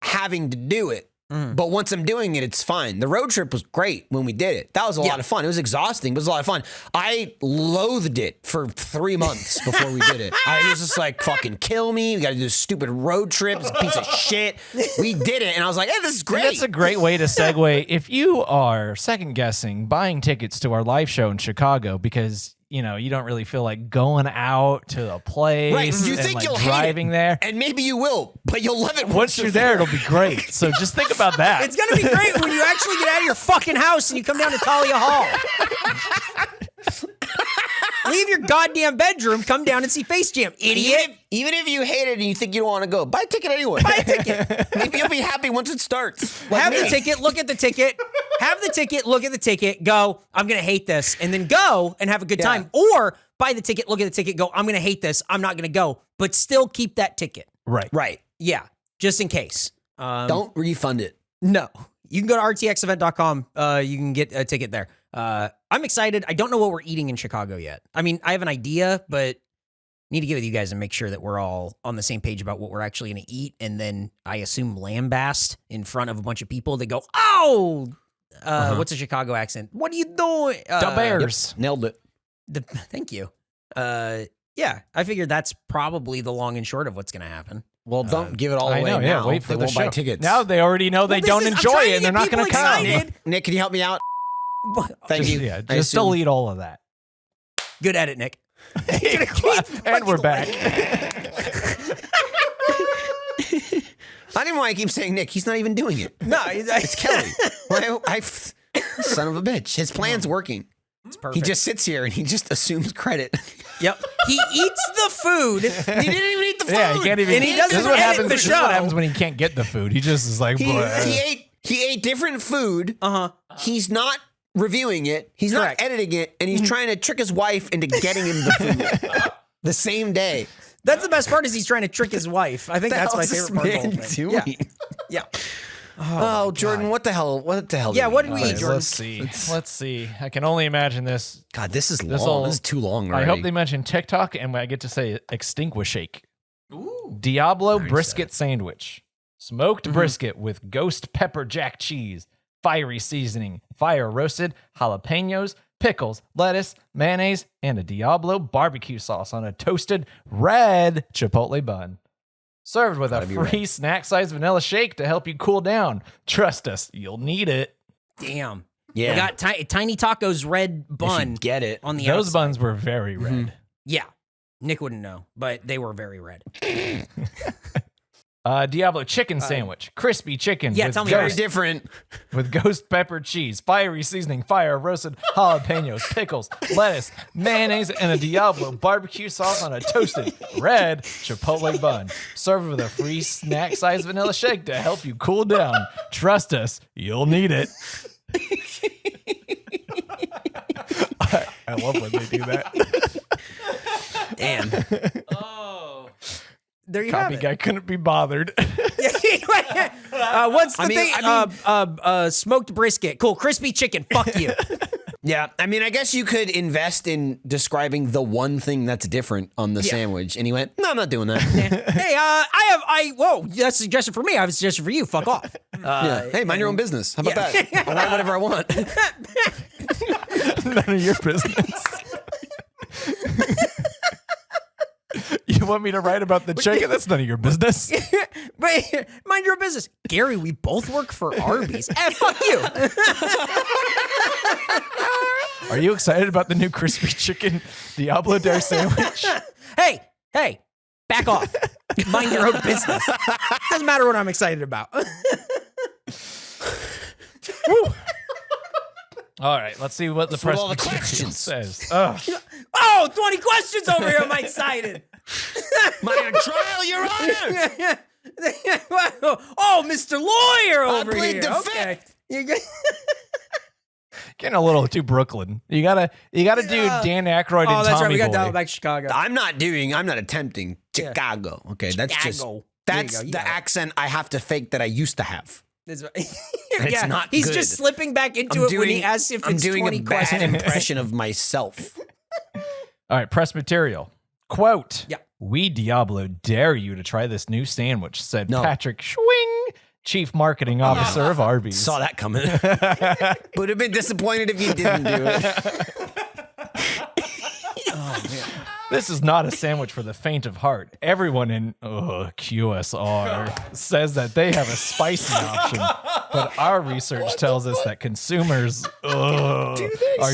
having to do it, but once I'm doing it, it's fine. The road trip was great when we did it. That was a lot of fun. It was exhausting, but it was a lot of fun. I loathed it for 3 months before we did it. I was just like, fucking kill me. We got to do this stupid road trip. It's a piece of shit. We did it. And I was like, hey, this is great. And that's a great way to segue. If you are second guessing buying tickets to our live show in Chicago because you don't really feel like going out to a place, Right. You and think like you'll driving hate it, there. and maybe you will, but you'll love it Once you're there, it'll be great. So just think about that. It's going to be great when you actually get out of your fucking house and you come down to Talia Hall. Leave your goddamn bedroom. Come down and see Face Jam, idiot. Even if you hate it and you think you don't want to go, buy a ticket anyway. Buy a ticket. Maybe you'll be happy once it starts. Have the ticket, look at the ticket. Have the ticket, look at the ticket, go, I'm going to hate this. And then go and have a good time. Or buy the ticket, look at the ticket, go, I'm going to hate this. I'm not going to go. But still keep that ticket. Right. Yeah, just in case. Don't refund it. No. You can go to rtxevent.com. You can get a ticket there. I'm excited. I don't know what we're eating in Chicago yet. I mean, I have an idea, but need to get with you guys and make sure that we're all on the same page about what we're actually going to eat. And then I assume lambast in front of a bunch of people. They go, oh, what's a Chicago accent? What are you doing? The Bears. Yep, nailed it. Thank you. Yeah, I figured that's probably the long and short of what's going to happen. Well, don't give it all I away know, now. yeah, wait for they the won't buy show. tickets. Now they already know they don't enjoy it and they're not going to come. Nick, can you help me out? Thank you. Yeah, just delete all of that. Good edit, Nick. And we're back. I didn't want to keep saying Nick. He's not even doing it. No, It's Kelly. Son of a bitch. His plan's working. It's perfect. He just sits here and he just assumes credit. Yep. He eats the food. He didn't even eat the food. Yeah, he can't even. And he doesn't this is what edit happens. the This is what show. happens when he can't get the food. He just is like, He ate different food. He's not reviewing it. He's Correct. not editing it, and he's trying to trick his wife into getting him the food the same day. That's the best part is he's trying to trick his wife. I think that's my favorite part of the whole thing. Doing? Yeah. Oh, Jordan, what the hell? What the hell? Yeah, did what we did we eat? eat, Jordan? Let's see. I can only imagine this. God, this is This'll- long. This is too long already. I hope they mention TikTok and I get to say extinguish shake. Diablo brisket sandwich. Smoked brisket with ghost pepper jack cheese, fiery seasoning, fire roasted jalapenos, pickles, lettuce, mayonnaise, and a Diablo barbecue sauce on a toasted red chipotle bun. Served with a free snack-sized vanilla shake to help you cool down. Trust us, you'll need it. Damn. Yeah. We got Tiny Taco's red bun. Get it. On the Those outside. buns were very red. Yeah. Nick wouldn't know, but they were very red. Diablo chicken sandwich, crispy chicken. Yeah, with tell me Very about it. different. with ghost pepper cheese, fiery seasoning, fire roasted jalapenos, pickles, lettuce, mayonnaise, and a Diablo barbecue sauce on a toasted red chipotle bun. Served with a free snack-sized vanilla shake to help you cool down. Trust us, you'll need it. I love when they do that. Damn. There you have Copy it. guy couldn't be bothered. What's the thing? Smoked brisket. Cool. Crispy chicken. Fuck you. Yeah, I mean, I guess you could invest in describing the one thing that's different on the sandwich. And he went, no, I'm not doing that. Hey, whoa, that's a suggestion for me. I have a suggestion for you. Fuck off. Yeah. Hey, mind your own business. How about Yeah. that? I'll write whatever I want. None of your business. You want me to write about the chicken? That's none of your business. But mind your own business. Gary, we both work for Arby's. Fuck you. Are you excited about the new crispy chicken Diablo Dare sandwich? Hey, back off. Mind your own business. Doesn't matter what I'm excited about. All right, let's see what the with all the Presbyterian questions. says. Ugh. Oh, 20 questions over here. I'm excited. My trial, Your Honor. Oh, Mr. Lawyer I over plead here. the Okay. You're good. Getting a little too Brooklyn. You gotta do Dan Aykroyd and Oh, that's Tommy right. We got Boy. down back to Chicago. I'm not attempting Chicago. Okay, that's just, Chicago. There you that's go. You the got it. accent I have to fake that I used to have. That's right. It's not He's good. just slipping back into it when he asks if I'm it's doing 20 a bad questions. impression of myself. All right, press material. Quote. Yeah. We Diablo dare you to try this new sandwich, said No. Patrick Schwing, Chief Marketing Officer of Arby's. Saw that coming. Would have been disappointed if you didn't do it. This is not a sandwich for the faint of heart. Everyone in QSR says that they have a spicy option, but our research tells us that consumers are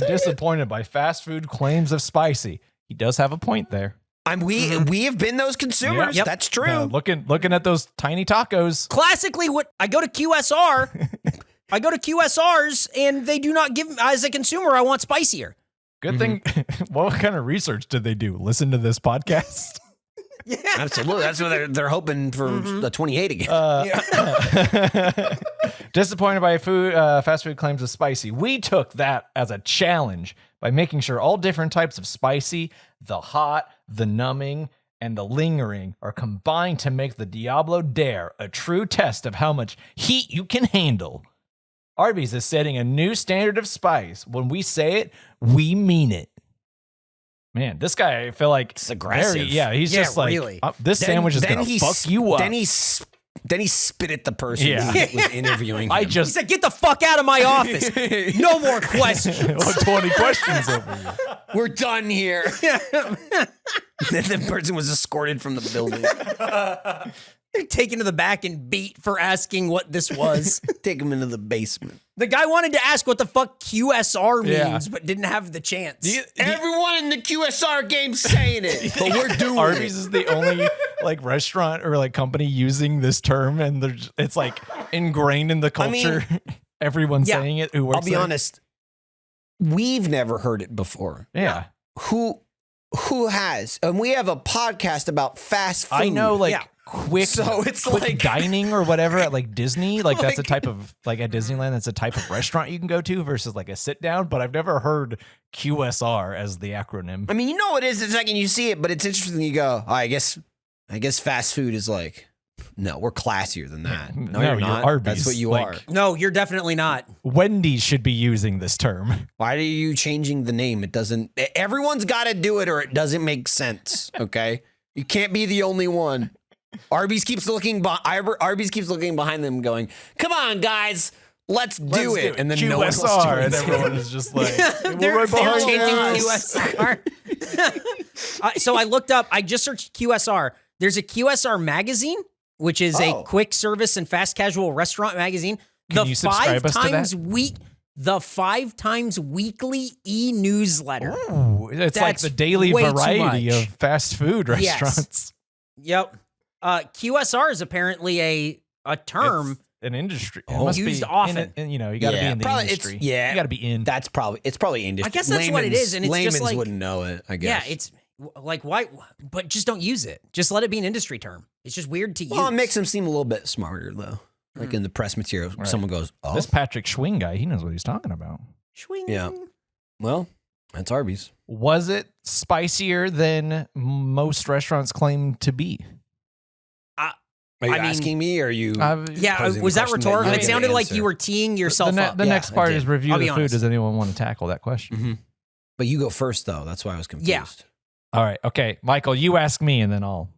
disappointed by fast food claims of spicy. He does have a point there. We have been those consumers. Yep. That's true. Looking at those tiny tacos. Classically, what I go to QSR, I go to QSRs and they do not give, as a consumer, I want spicier. Good thing. What kind of research did they do? Listen to this podcast? Yeah, absolutely. That's what they're hoping for the 28 again. Disappointed by fast food claims of spicy. We took that as a challenge by making sure all different types of spicy, the hot, the numbing, and the lingering are combined to make the Diablo Dare a true test of how much heat you can handle. Arby's is setting a new standard of spice. When we say it, we mean it. Man, this guy, I feel like it's aggressive. He's just like, really. This sandwich is going to fuck you up. Then he spit at the person who was interviewing him. He said, get the fuck out of my office. No more questions. 20 questions over here. We're done here. Then the person was escorted from the building. They're taken to the back and beat for asking what this was. Take him into the basement. The guy wanted to ask what the fuck QSR means, but didn't have the chance. Everyone in the QSR game's saying it, but we're doing Arby's is the only like restaurant or like company using this term, and it's like ingrained in the culture. Everyone's saying it. Who works I'll be honest. We've never heard it before. Yeah. Who has? And we have a podcast about fast food. I know, quick, so it's quick like dining or whatever at like Disney. Like that's a type of like at Disneyland, that's a type of restaurant you can go to versus like a sit down. But I've never heard QSR as the acronym. I mean, you know what it is. It's like, and you see it, but it's interesting. You go, I guess fast food is like, no, we're classier than that. No, you're not. Arby's. That's what you are. No, you're definitely not. Wendy's should be using this term. Why are you changing the name? It doesn't. Everyone's got to do it, or it doesn't make sense. Okay, you can't be the only one. Arby's keeps looking. Arby's keeps looking behind them, going, "Come on, guys, let's do it." And then QSR, no one else and everyone is just like, they're right behind changing us. QSR. So I looked up. I just searched QSR. There's a QSR magazine, which is a quick service and fast casual restaurant magazine. Can you subscribe us to that? The 5 times weekly e-newsletter. Ooh, it's like the daily variety of fast food restaurants. Yes. Yep. QSR is apparently a term. It's an industry. It must used often. You got to be in the industry. You got to be in. It's probably industry. I guess that's what it is, and it's layman's just like wouldn't know it. I guess. Yeah, it's like why, but just don't use it. Just let it be an industry term. It's just weird to use. Well, it makes them seem a little bit smarter though. Like in the press material, someone goes, "Oh, this Patrick Schwing guy, he knows what he's talking about." Schwing. Yeah. Well, that's Arby's. Was it spicier than most restaurants claim to be? Are you asking me, or are you? Was that rhetorical? It sounded like you were teeing yourself up. The next part is review the food. Does anyone want to tackle that question? Mm-hmm. But you go first, though. That's why I was confused. Yeah. All right. Okay, Michael, you ask me, and then I'll.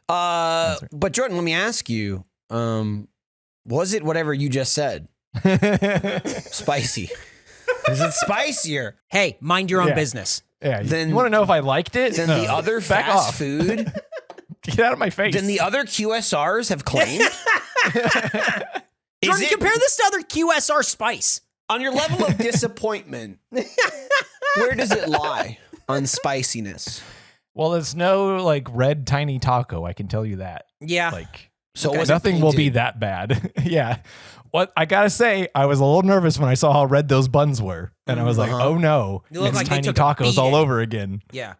But Jordan, let me ask you. Was it whatever you just said? Spicy. Is it spicier? Hey, mind your own business. Yeah. You want to know if I liked it? Then the other fast food. Get out of my face. Then the other QSRs have claimed. Jordan, compare this to other QSR spice. On your level of disappointment, where does it lie on spiciness? Well, it's no like red tiny taco. I can tell you that. Yeah. So nothing will be that bad. Yeah. What I gotta say, I was a little nervous when I saw how red those buns were, and I was like, "Oh no, it's like tiny tacos all over again." Yeah.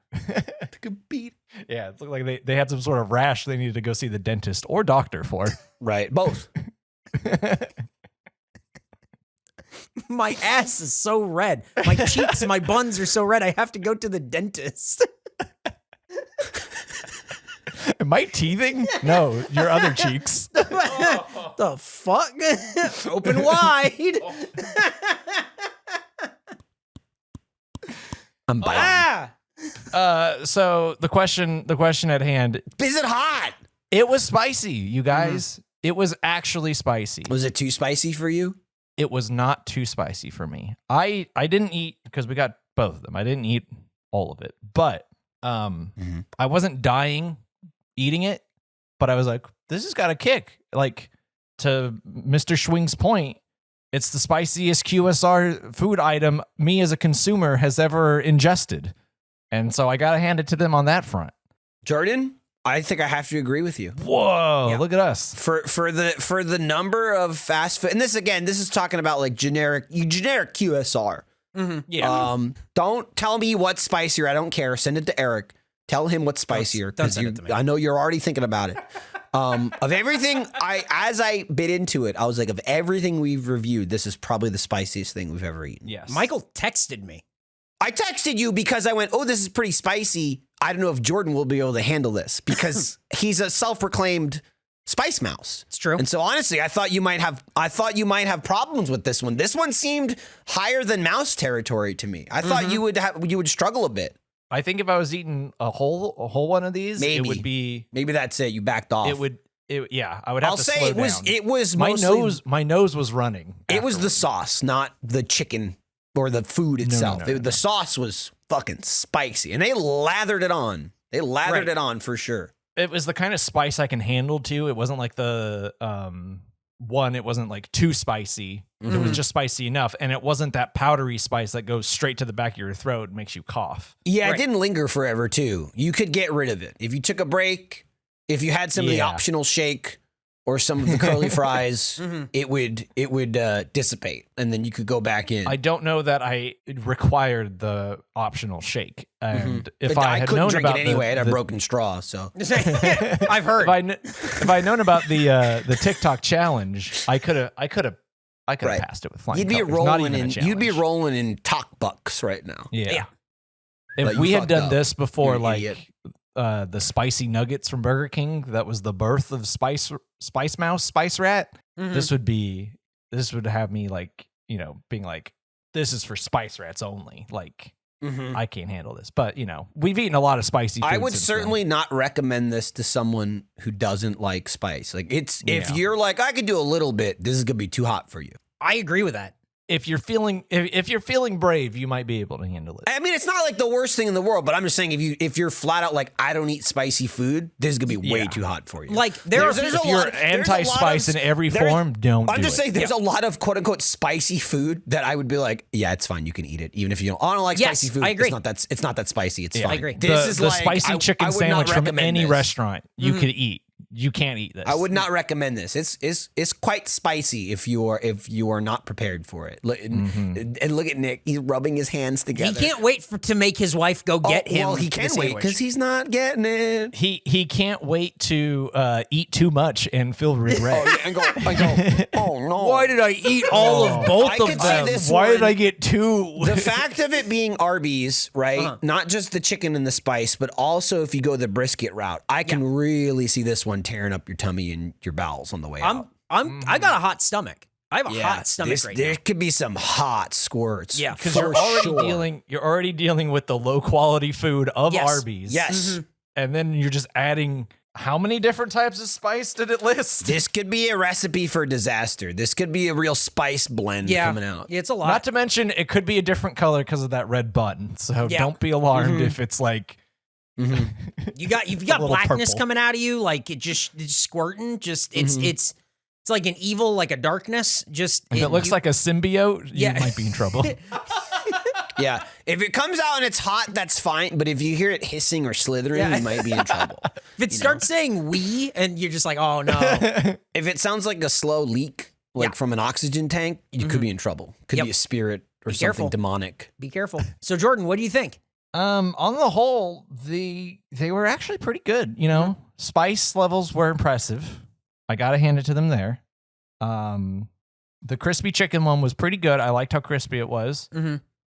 Took a beat. Yeah, it looked like they had some sort of rash they needed to go see the dentist or doctor for. Right, both. My ass is so red. My cheeks, my buns are so red. I have to go to the dentist. Am I teething? No, your other cheeks. The fuck? Open wide. I'm biting. So the question at hand. Is it hot? It was spicy, you guys. It was actually spicy. Was it too spicy for you? It was not too spicy for me. I didn't eat, because we got both of them. I didn't eat all of it, but I wasn't dying eating it, but I was like, this has got a kick. Like, to Mr. Schwing's point, it's the spiciest QSR food item me as a consumer has ever ingested. And so I got to hand it to them on that front. Jordan, I think I have to agree with you. Whoa, look at us. For the number of fast food, and this is talking about like generic QSR. Mm-hmm. Yeah. Don't tell me what's spicier. I don't care. Send it to Eric. Tell him what's spicier. Don't send it to me. I know you're already thinking about it. Of everything, as I bit into it, I was like, of everything we've reviewed, this is probably the spiciest thing we've ever eaten. Yes. Michael texted me. I texted you because I went, oh, this is pretty spicy. I don't know if Jordan will be able to handle this because he's a self-proclaimed spice mouse. It's true. And so honestly, I thought you might have problems with this one. This one seemed higher than mouse territory to me. I thought you would struggle a bit. I think if I was eating a whole one of these, it would be. Maybe that's it. You backed off. I would have to slow it was. down. It was my mostly, My nose was running. It was the sauce, not the chicken or the food itself. No. The sauce was fucking spicy, and they lathered it on. They lathered it on for sure. It was the kind of spice I can handle too. It wasn't like the one. It wasn't like too spicy. It was just spicy enough, and it wasn't that powdery spice that goes straight to the back of your throat and makes you cough. Yeah, it didn't linger forever too. You could get rid of it if you took a break. If you had some of the optional shake or some of the curly fries, it would dissipate, and then you could go back in. I don't know that I required the optional shake, and if But I had couldn't known drink about it anyway, I had a broken straw. So I've heard. if I'd known about the TikTok challenge, I could have passed it with flying you'd be colors. Not even a you'd be challenge. rolling in talk bucks right now. Yeah. But If you we had fucked done up. this before, You're an like idiot. the spicy nuggets from Burger King, that was the birth of Spice Mouse, Spice Rat. This would have me like, being like, this is for Spice Rats only. Like, I can't handle this. But we've eaten a lot of spicy food I would since certainly not recommend this to someone who doesn't like spice. Like if you're like, I could do a little bit, this is gonna be too hot for you. I agree with that. if you're feeling brave, you might be able to handle it. I mean, it's not like the worst thing in the world, but I'm just saying if you're flat out like, I don't eat spicy food, this is gonna be way too hot for you. Like there's If you're anti-spice in every form, don't I'm do just it. saying there's a lot of quote unquote spicy food that I would be like, yeah, it's fine, you can eat it, even if you don't. I don't like spicy food. I agree. It's not that spicy. It's fine. I agree. This is the like, spicy chicken I would sandwich not from recommend any this. restaurant you could eat. You can't eat this. I would not recommend this. It's quite spicy if you are not prepared for it. And look at Nick; he's rubbing his hands together. He can't wait to make his wife go get him. Well, he the can wait sandwich. because he's not getting it. He can't wait to eat too much and feel regret. And go, oh no! Why did I eat all of both I of could see them? this Why one. did I get two? The fact of it being Arby's, right? Not just the chicken and the spice, but also if you go the brisket route, I can really see this one tearing up your tummy and your bowels on the way out. I got a hot stomach. I have a hot stomach right there now. could be some hot squirts. Yeah, Because for you're already dealing with the low quality food of Yes. Arby's. Yes. And then you're just adding how many different types of spice did it list? This could be a recipe for disaster. This could be a real spice blend coming out. Yeah, it's a lot. Not to mention it could be a different color because of that red button. So Yeah. don't be alarmed if it's like You've got little blackness purple. coming out of you, like it's squirting. Just it's like an evil, like a darkness. Just if it looks like a symbiote, Yeah. you might be in trouble. Yeah. If it comes out and it's hot, that's fine. But if you hear it hissing or slithering, you might be in trouble. if it starts saying "we" and you're just like, oh no. If it sounds like a slow leak, like from an oxygen tank, you could be in trouble. Could be a spirit or something careful. demonic. Be careful. So Jordan, what do you think? On the whole, they were actually pretty good. Spice levels were impressive. I gotta hand it to them there. The crispy chicken one was pretty good. I liked how crispy it was.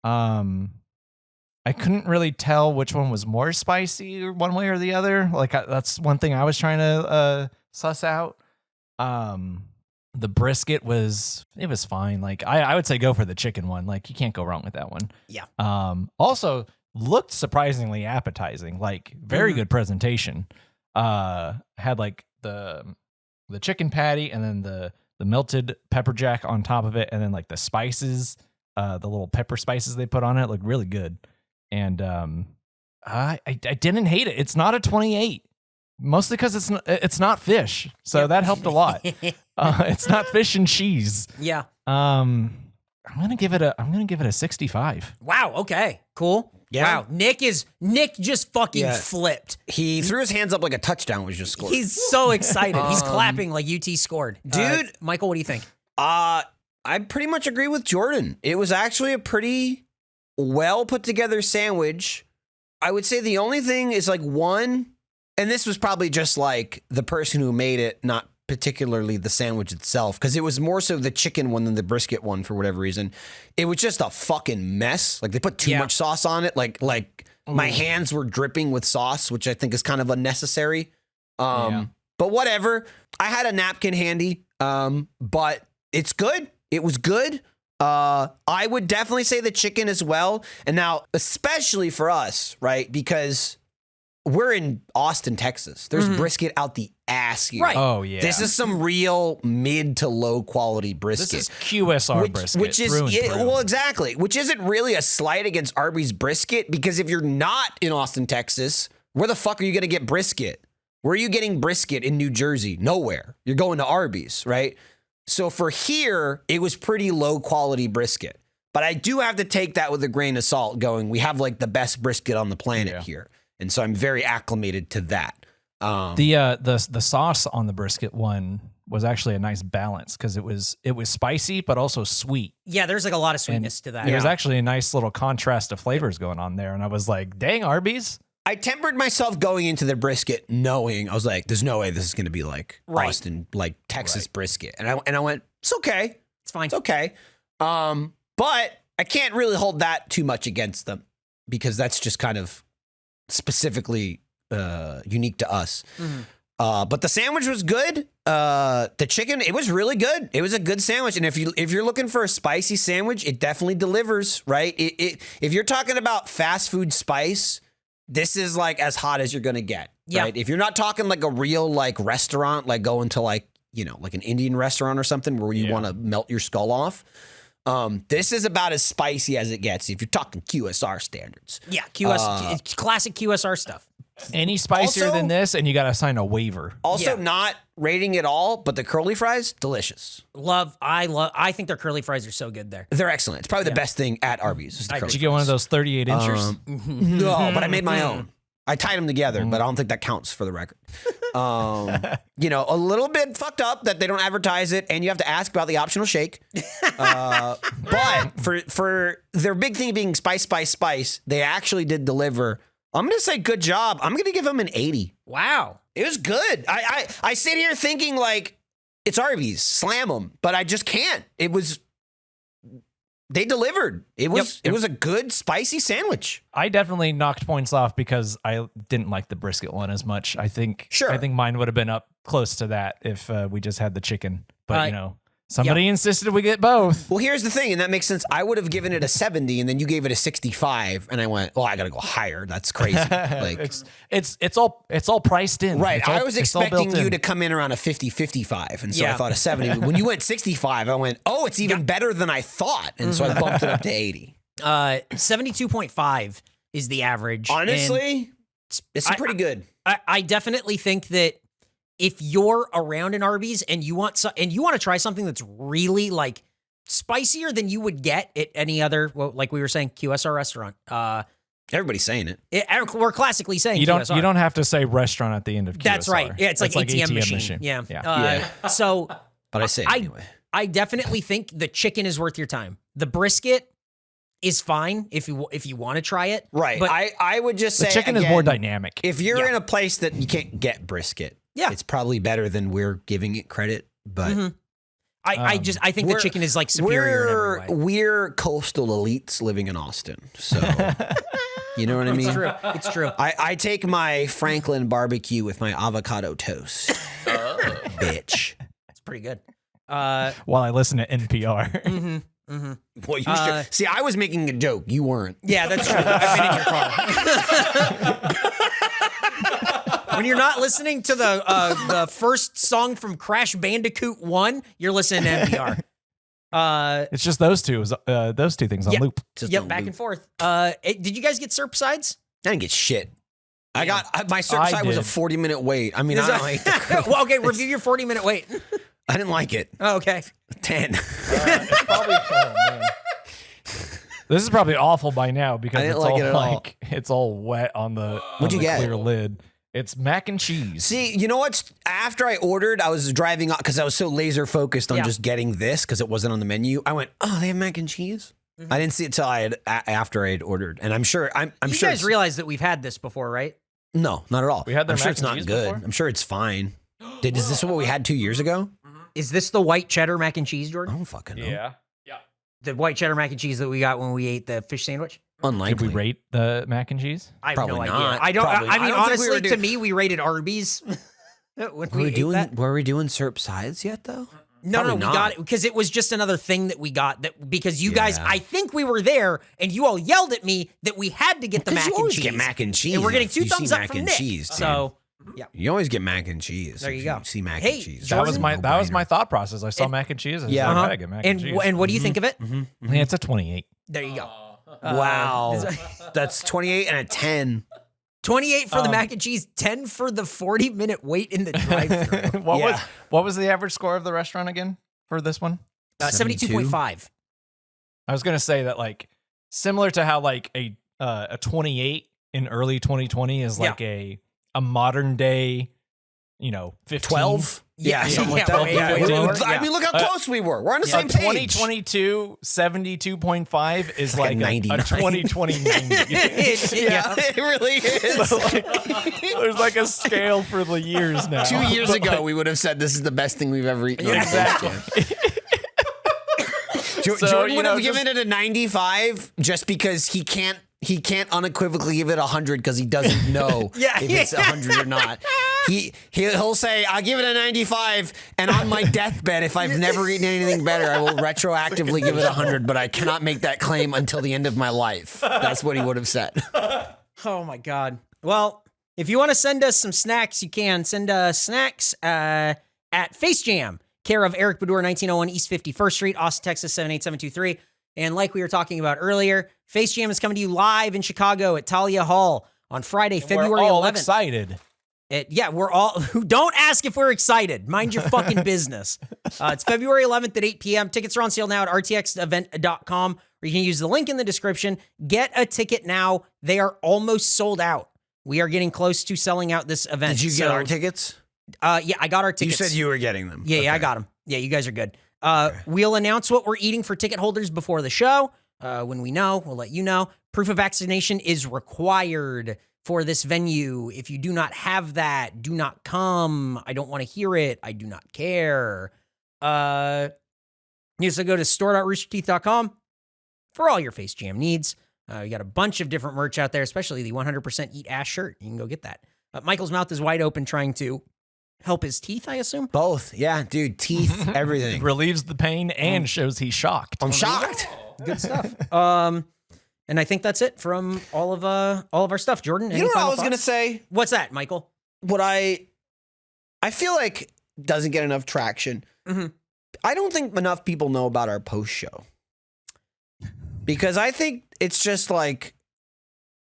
I couldn't really tell which one was more spicy or one way or the other. Like that's one thing I was trying to suss out. The brisket was fine. Like I would say go for the chicken one. Like you can't go wrong with that one. Yeah. Also looked surprisingly appetizing. Like very good presentation. Had like the chicken patty and then the melted pepper jack on top of it, and then like the spices, the little pepper spices they put on it looked really good. And I didn't hate it. It's not a 28. Mostly because it's not fish, so that helped a lot. It's not fish and cheese. Yeah. I'm gonna give it a 65. Wow. Okay. Cool. Yeah. Wow. Nick just fucking flipped. He threw his hands up like a touchdown was just scored. He's so excited. He's clapping like UT scored. Dude. Michael, what do you think? I pretty much agree with Jordan. It was actually a pretty well put together sandwich. I would say the only thing is like one, and this was probably just like the person who made it, not particularly the sandwich itself, because it was more so the chicken one than the brisket one for whatever reason. It was just a fucking mess. Like they put too much sauce on it. Like my hands were dripping with sauce, which I think is kind of unnecessary. But whatever. I had a napkin handy, but it's good. It was good. I would definitely say the chicken as well. And now, especially for us, right? Because we're in Austin, Texas. There's brisket out the ass here. Right. Oh, yeah. This is some real mid to low quality brisket. This is QSR brisket. Which is, well, exactly. Which isn't really a slight against Arby's brisket, because if you're not in Austin, Texas, where the fuck are you going to get brisket? Where are you getting brisket in New Jersey? Nowhere. You're going to Arby's, right? So for here, it was pretty low quality brisket. But I do have to take that with a grain of salt going, we have like the best brisket on the planet here. And so I'm very acclimated to that. The sauce on the brisket one was actually a nice balance because it was spicy but also sweet. Yeah, there's like a lot of sweetness to that. There was actually a nice little contrast of flavors going on there, and I was like, "Dang, Arby's!" I tempered myself going into the brisket, knowing I was like, "There's no way this is going to be like Austin, like Texas brisket," and I went, "It's okay, it's fine, it's okay." But I can't really hold that too much against them because that's just kind of specifically unique to us. But the sandwich was good. The chicken, it was really good. It was a good sandwich. And if you're looking for a spicy sandwich, it definitely delivers, right? If you're talking about fast food spice, this is like as hot as you're gonna get. Right? If you're not talking like a real like restaurant, like going to like, you know, like an Indian restaurant or something where you want to melt your skull off. This is about as spicy as it gets if you're talking QSR standards. Yeah, classic QSR stuff. Any spicier than this, and you got to sign a waiver. Also, not rating at all, but the curly fries, delicious. I think their curly fries are so good there. They're excellent. It's probably the best thing at Arby's. Is the curly Did you get one of those 38 inchers? No, but I made my own. I tied them together, but I don't think that counts for the record. You know, a little bit fucked up that they don't advertise it, and you have to ask about the optional shake. But for their big thing being spice, they actually did deliver. I'm going to say good job. I'm going to give them an 80. Wow. It was good. I sit here thinking like it's Arby's, slam them, but I just can't. They delivered. It was a good spicy sandwich. I definitely knocked points off because I didn't like the brisket one as much. I think mine would have been up close to that if we just had the chicken. But you know, somebody insisted we get both. Well, here's the thing, and that makes sense. I would have given it a 70, and then you gave it a 65, and I went, "Well, I got to go higher. That's crazy." Like it's all priced in. Right. I was expecting you to come in around a 50, 55, and so I thought a 70. When you went 65, I went, "Oh, it's even better than I thought," and so I bumped it up to 80. 72.5 is the average. Honestly, it's pretty good. I definitely think that if you're around an Arby's and you want to try something that's really like spicier than you would get at any other, well, like we were saying, QSR restaurant. Everybody's saying it. We're classically saying you don't. QSR. You don't have to say restaurant at the end of QSR. That's right. Yeah, it's like ATM machine. Yeah. So, but I say it anyway. I definitely think the chicken is worth your time. The brisket is fine if you want to try it. Right. But I would just say the chicken is more dynamic. If you're in a place that you can't get brisket, it's probably better than we're giving it credit. But I think the chicken is like superior in every way. We're coastal elites living in Austin, so you know what I mean. It's true. I take my Franklin barbecue with my avocado toast. Bitch, it's pretty good. While I listen to NPR. Well, you should. See, I was making a joke. You weren't. Yeah, that's true. I've been in your car. When you're not listening to the first song from Crash Bandicoot 1, you're listening to NPR. It's just those two things on loop. Back and forth. Did you guys get Serp sides? I didn't get shit. I got my Serp side was a 40-minute wait. I mean, I don't like the well, okay, review your 40-minute wait. I didn't like it. Oh, okay. 10. It's probably, this is probably awful by now because it's all wet on the clear lid. It's mac and cheese. See, you know what? After I ordered, I was driving up because I was so laser focused on just getting this because it wasn't on the menu. I went, oh, they have mac and cheese? I didn't see it till after I had ordered, and I'm sure you sure guys realize that we've had this before, right? No, not at all. We had their I'm sure mac it's and not cheese good. before? I'm sure it's fine. Is this what we had 2 years ago? Is this the white cheddar mac and cheese, I Jordan? don't fucking know. Yeah. The white cheddar mac and cheese that we got when we ate the fish sandwich? Unlikely. Did we rate the mac and cheese? I have Probably no not. idea. I don't. Probably I mean, not. I don't think we honestly, were to me, we rated Arby's. Were we doing syrup sides yet though? No, Probably we not. got it because it was just another thing that we got because you guys, Yeah. I think we were there and you all yelled at me that we had to get the mac you and always cheese. get mac and cheese. And we're getting if 2 you see thumbs up mac from and Nick. cheese, dude. So, yeah. You always get mac and cheese. There if you go. See mac Hey, and cheese. That was my No-brainer. thought process. I saw mac and cheese. And Yeah. I was like, I get mac and cheese. And what do you think of it? Yeah, it's a 28. There you go. Wow. That's 28 and a 10. 28 for the mac and cheese, 10 for the 40-minute wait in the drive-thru. What was the average score of the restaurant again for this one? 72.5. I was gonna say that like similar to how like a 28 in early 2020 is like a modern day, 15. 12? Yeah, something like Yeah, that. way lower. I mean, look how close we were. We're on the same page. 2022 72.5 is like a 99. 2020 90. Yeah, it really is. There's like a scale for the years now. 2 years ago, we would have said this is the best thing we've ever eaten. Exactly. Jordan would have given it a 95 just because he can't unequivocally give it 100 because he doesn't know if it's 100 or not. He'll say, I'll give it a 95, and on my deathbed, if I've never eaten anything better, I will retroactively give it 100, but I cannot make that claim until the end of my life. That's what he would have said. Oh, my God. Well, if you want to send us some snacks, you can. Send us snacks at Face Jam, care of Eric Bedour, 1901 East 51st Street, Austin, Texas, 78723. And like we were talking about earlier, Face Jam is coming to you live in Chicago at Talia Hall on Friday, February 11th. We're all excited. We're all. Don't ask if we're excited. Mind your fucking business. It's February 11th at 8 p.m. Tickets are on sale now at rtxevent.com, or you can use the link in the description. Get a ticket now. They are almost sold out. We are getting close to selling out this event. Did you get our tickets? Yeah, I got our tickets. You said you were getting them. Yeah, I got them. Yeah, you guys are good. We'll announce what we're eating for ticket holders before the show. When we know, we'll let you know. Proof of vaccination is required for this venue. If you do not have that, do not come. I don't want to hear it. I do not care. You also go to store.roosterteeth.com for all your Face Jam needs. You got a bunch of different merch out there, especially the 100% Eat Ass shirt. You can go get that. Michael's mouth is wide open trying to help his teeth, I assume? Both. Yeah, dude. Teeth, everything. Relieves the pain and shows he's shocked. I'm shocked. Good stuff. And I think that's it from all of our stuff. Jordan, You know what I was going to say? What's that, Michael? What I feel like doesn't get enough traction. Mm-hmm. I don't think enough people know about our post show. Because I think it's just like,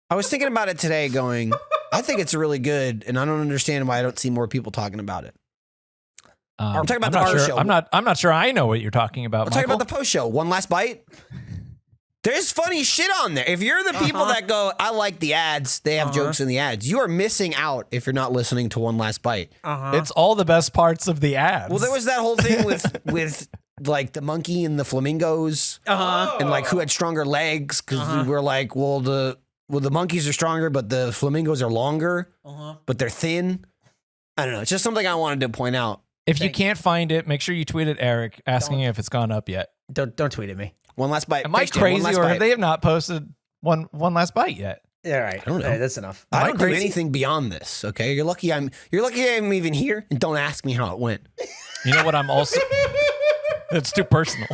I was thinking about it today going, I think it's really good, and I don't understand why I don't see more people talking about it. I'm talking about the bar show. I'm not sure I know what you're talking about. I'm talking about the post show. One Last Bite. There's funny shit on there. If you're the people that go, I like the ads, they have jokes in the ads, you are missing out if you're not listening to One Last Bite. It's all the best parts of the ads. Well, there was that whole thing with like the monkey and the flamingos, and like who had stronger legs, because we were like, well, the monkeys are stronger, but the flamingos are longer, but they're thin. I don't know. It's just something I wanted to point out. If you can't find it, make sure you tweet at Eric asking if it's gone up yet. Don't tweet at me. One Last Bite. Am I crazy, or have they not posted one last bite yet? Yeah, right. I don't know. That's enough. I don't do anything beyond this. Okay, you're lucky I'm even here, and don't ask me how it went. You know what? I'm also. It's too personal.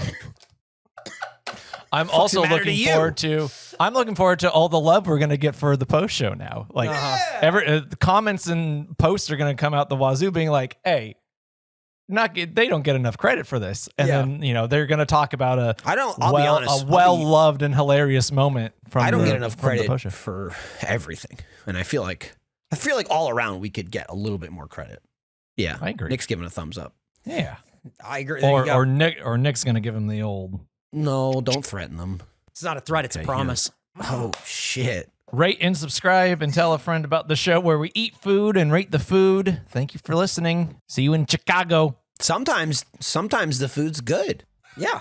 I'm also looking forward to. I'm looking forward to all the love we're gonna get for the post show now. Like, the comments and posts are gonna come out the wazoo, being like, "Hey, they don't get enough credit for this," and then they're gonna talk about I'll be honest, a well-loved and hilarious moment from. I don't get enough credit for everything, and I feel like all around we could get a little bit more credit. Yeah, I agree. Nick's giving a thumbs up. Yeah, I agree. Or Nick's gonna give him the old. No, don't threaten them. It's not a threat, it's a promise. Oh, shit. Rate and subscribe and tell a friend about the show where we eat food and rate the food. Thank you for listening. See you in Chicago. Sometimes the food's good. Yeah.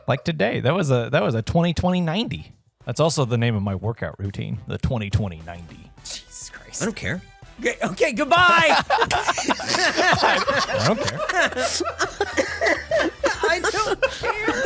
Like today, that was a 20-20-90. That's also the name of my workout routine, the 20-20-90. Jesus Christ. I don't care. Okay, goodbye. I don't care. I don't care.